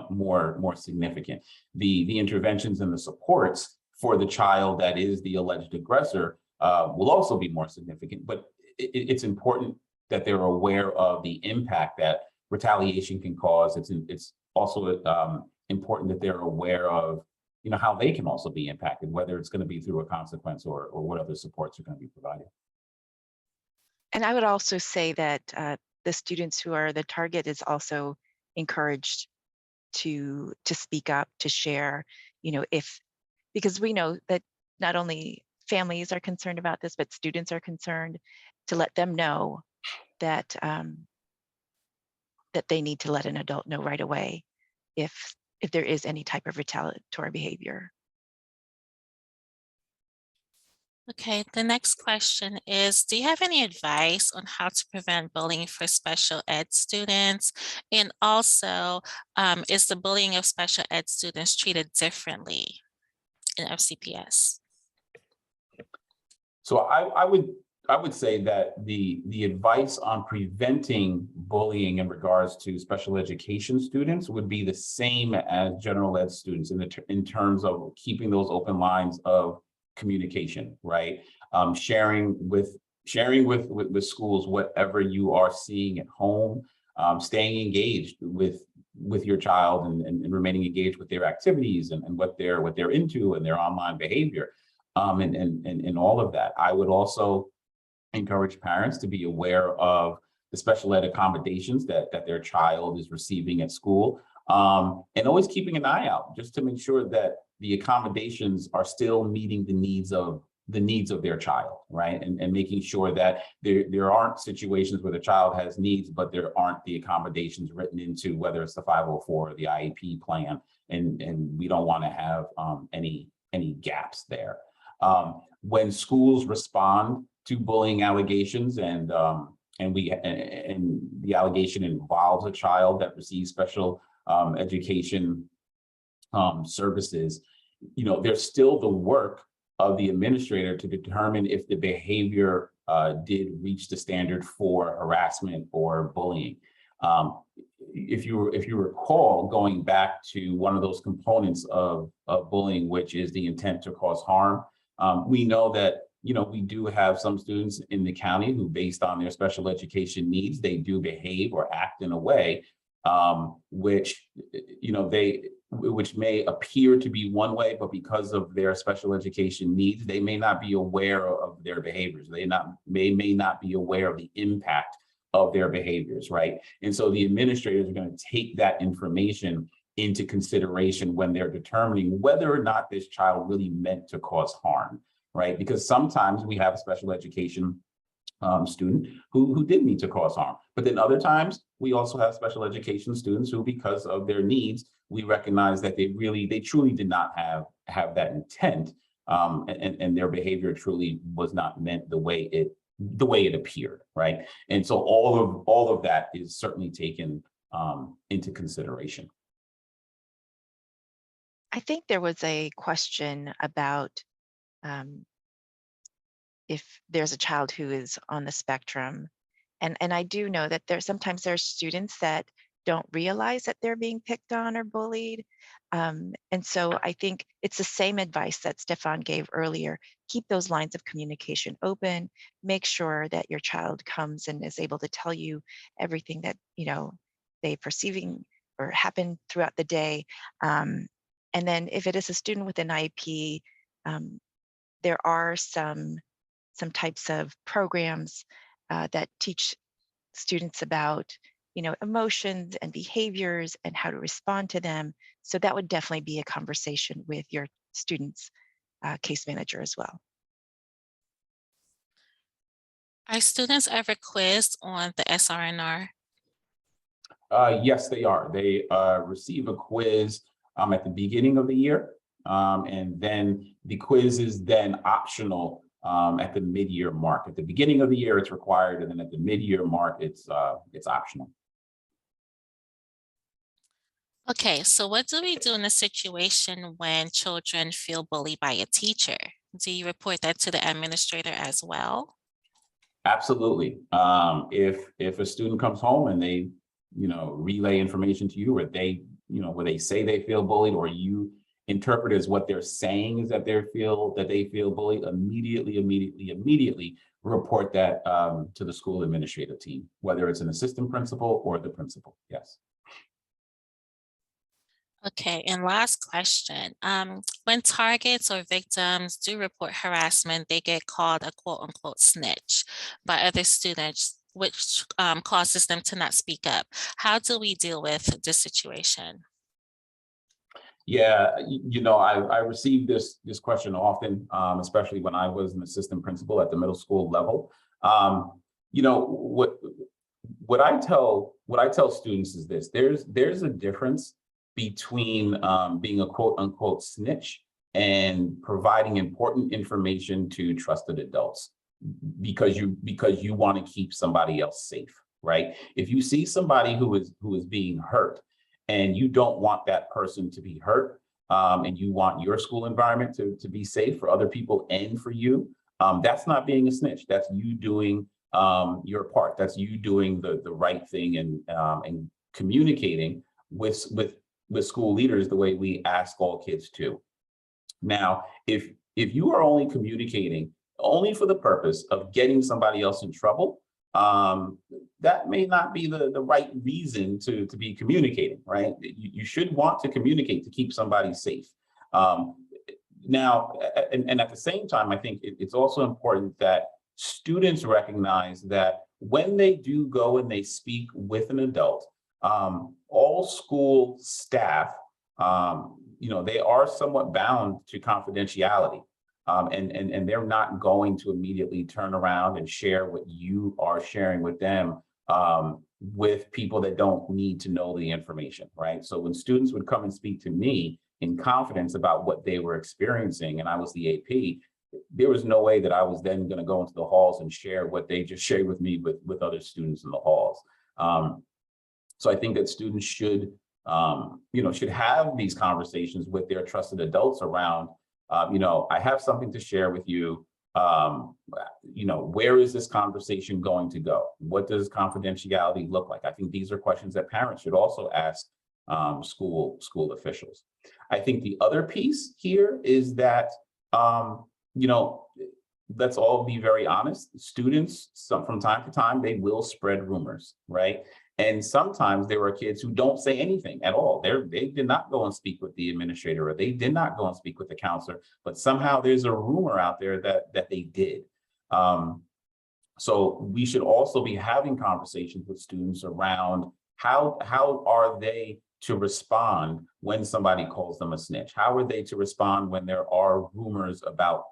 more significant. The interventions and the supports for the child that is the alleged aggressor will also be more significant. But it's important that they're aware of the impact that retaliation can cause. It's also important that they're aware of how they can also be impacted, whether it's going to be through a consequence or what other supports are going to be provided. And I would also say that the students who are the target is also encouraged to speak up, to share, because we know that not only families are concerned about this, but students are concerned, to let them know that that they need to let an adult know right away if there is any type of retaliatory behavior. Okay, the next question is, do you have any advice on how to prevent bullying for special ed students? And also, is the bullying of special ed students treated differently in FCPS? So I would say that the advice on preventing bullying in regards to special education students would be the same as general ed students in terms of keeping those open lines of communication, right? Sharing with schools whatever you are seeing at home, staying engaged with your child and remaining engaged with their activities and what they're into and their online behavior, and all of that. I would also encourage parents to be aware of the special ed accommodations that their child is receiving at school, and always keeping an eye out just to make sure that the accommodations are still meeting the needs of their child, right? And making sure that there aren't situations where the child has needs, but there aren't the accommodations written into, whether it's the 504 or the IEP plan, and we don't want to have any gaps there. When schools respond to bullying allegations and the allegation involves a child that receives special education services, there's still the work of the administrator to determine if the behavior did reach the standard for harassment or bullying. If you recall, going back to one of those components of bullying, which is the intent to cause harm, we know that we do have some students in the county who, based on their special education needs, they do behave or act in a way which which may appear to be one way, but because of their special education needs, they may not be aware of their behaviors. They may not be aware of the impact of their behaviors, right? And so the administrators are going to take that information into consideration when they're determining whether or not this child really meant to cause harm, right? Because sometimes we have a special education student who did mean to cause harm. But then other times, we also have special education students who, because of their needs, we recognize that they truly did not have that intent, and their behavior truly was not meant the way it appeared, right? And so all of that is certainly taken into consideration. I think there was a question about if there's a child who is on the spectrum. And I do know that sometimes there are students that don't realize that they're being picked on or bullied. And so I think it's the same advice that Stefan gave earlier. Keep those lines of communication open. Make sure that your child comes and is able to tell you everything that they perceiving or happen throughout the day. And then if it is a student with an IEP, there are some types of programs that teach students about emotions and behaviors and how to respond to them. So that would definitely be a conversation with your student's case manager as well. Are students ever quizzed on the SRNR? Yes, they are. They receive a quiz at the beginning of the year, and then the quiz is then optional at the mid-year mark. At the beginning of the year, it's required, and then at the mid-year mark, it's optional. Okay, so what do we do in a situation when children feel bullied by a teacher? Do you report that to the administrator as well? Absolutely. If a student comes home and they, relay information to you, or where they say they feel bullied, or you interpret as what they're saying is that they feel bullied, immediately report that to the school administrative team, whether it's an assistant principal or the principal. Yes. Okay, and last question. When targets or victims do report harassment, they get called a quote unquote snitch by other students, which causes them to not speak up. How do we deal with this situation? Yeah, I received this question often, especially when I was an assistant principal at the middle school level. What I tell students is this: there's a difference between being a quote unquote snitch and providing important information to trusted adults because you want to keep somebody else safe, right? If you see somebody who is being hurt and you don't want that person to be hurt, and you want your school environment to be safe for other people and for you, that's not being a snitch. That's you doing your part. That's you doing the right thing and communicating with school leaders the way we ask all kids to. Now, if you are only communicating only for the purpose of getting somebody else in trouble, that may not be the right reason to be communicating, right? You should want to communicate to keep somebody safe. Now, and at the same time, I think it's also important that students recognize that when they do go and they speak with an adult, all school staff, they are somewhat bound to confidentiality. And they're not going to immediately turn around and share what you are sharing with them with people that don't need to know the information, right? So when students would come and speak to me in confidence about what they were experiencing, and I was the AP, there was no way that I was then going to go into the halls and share what they just shared with me with other students in the halls. So I think that students should have these conversations with their trusted adults around, I have something to share with you. Where is this conversation going to go? What does confidentiality look like? I think these are questions that parents should also ask school officials. I think the other piece here is that, let's all be very honest. Students, from time to time, they will spread rumors, right? And sometimes there are kids who don't say anything at all. They did not go and speak with the administrator, or they did not go and speak with the counselor, but somehow there's a rumor out there that they did. So we should also be having conversations with students around how are they to respond when somebody calls them a snitch? How are they to respond when there are rumors about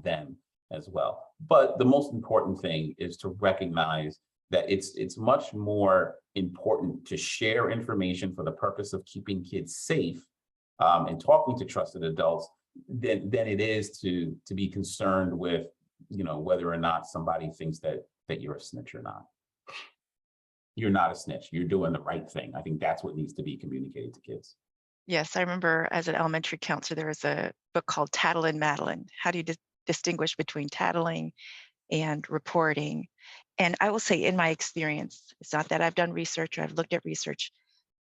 them as well? But the most important thing is to recognize that it's much more important to share information for the purpose of keeping kids safe and talking to trusted adults than it is to be concerned with, you know, whether or not somebody thinks that you're a snitch or not. You're not a snitch. You're doing the right thing. I think that's what needs to be communicated to kids. Yes, I remember as an elementary counselor, there was a book called Tattle and Madeline. How do you distinguish between tattling and reporting? And I will say, in my experience, it's not that I've done research or I've looked at research,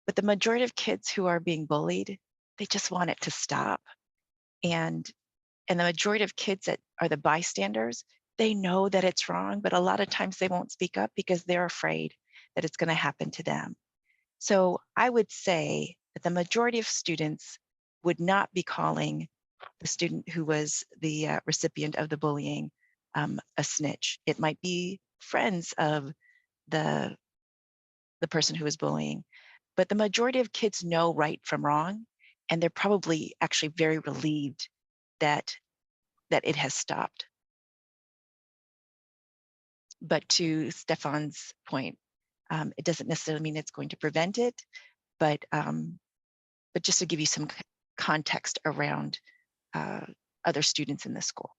but the majority of kids who are being bullied, they just want it to stop. And the majority of kids that are the bystanders, they know that it's wrong, but a lot of times they won't speak up because they're afraid that it's going to happen to them. So I would say that the majority of students would not be calling the student who was the recipient of the bullying a snitch. It might be friends of the person who is bullying, but the majority of kids know right from wrong, and they're probably actually very relieved that it has stopped. But to Stefan's point, it doesn't necessarily mean it's going to prevent it, but just to give you some context around other students in the school.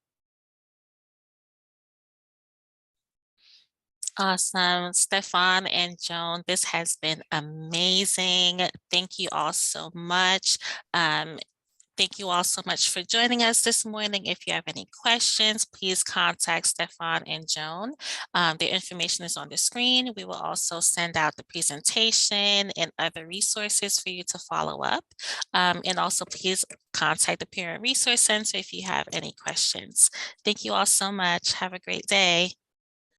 Awesome. Stefan and Joan, this has been amazing. Thank you all so much. Thank you all so much for joining us this morning. If you have any questions, please contact Stefan and Joan. Their information is on the screen. We will also send out the presentation and other resources for you to follow up. And also please contact the Parent Resource Center if you have any questions. Thank you all so much. Have a great day.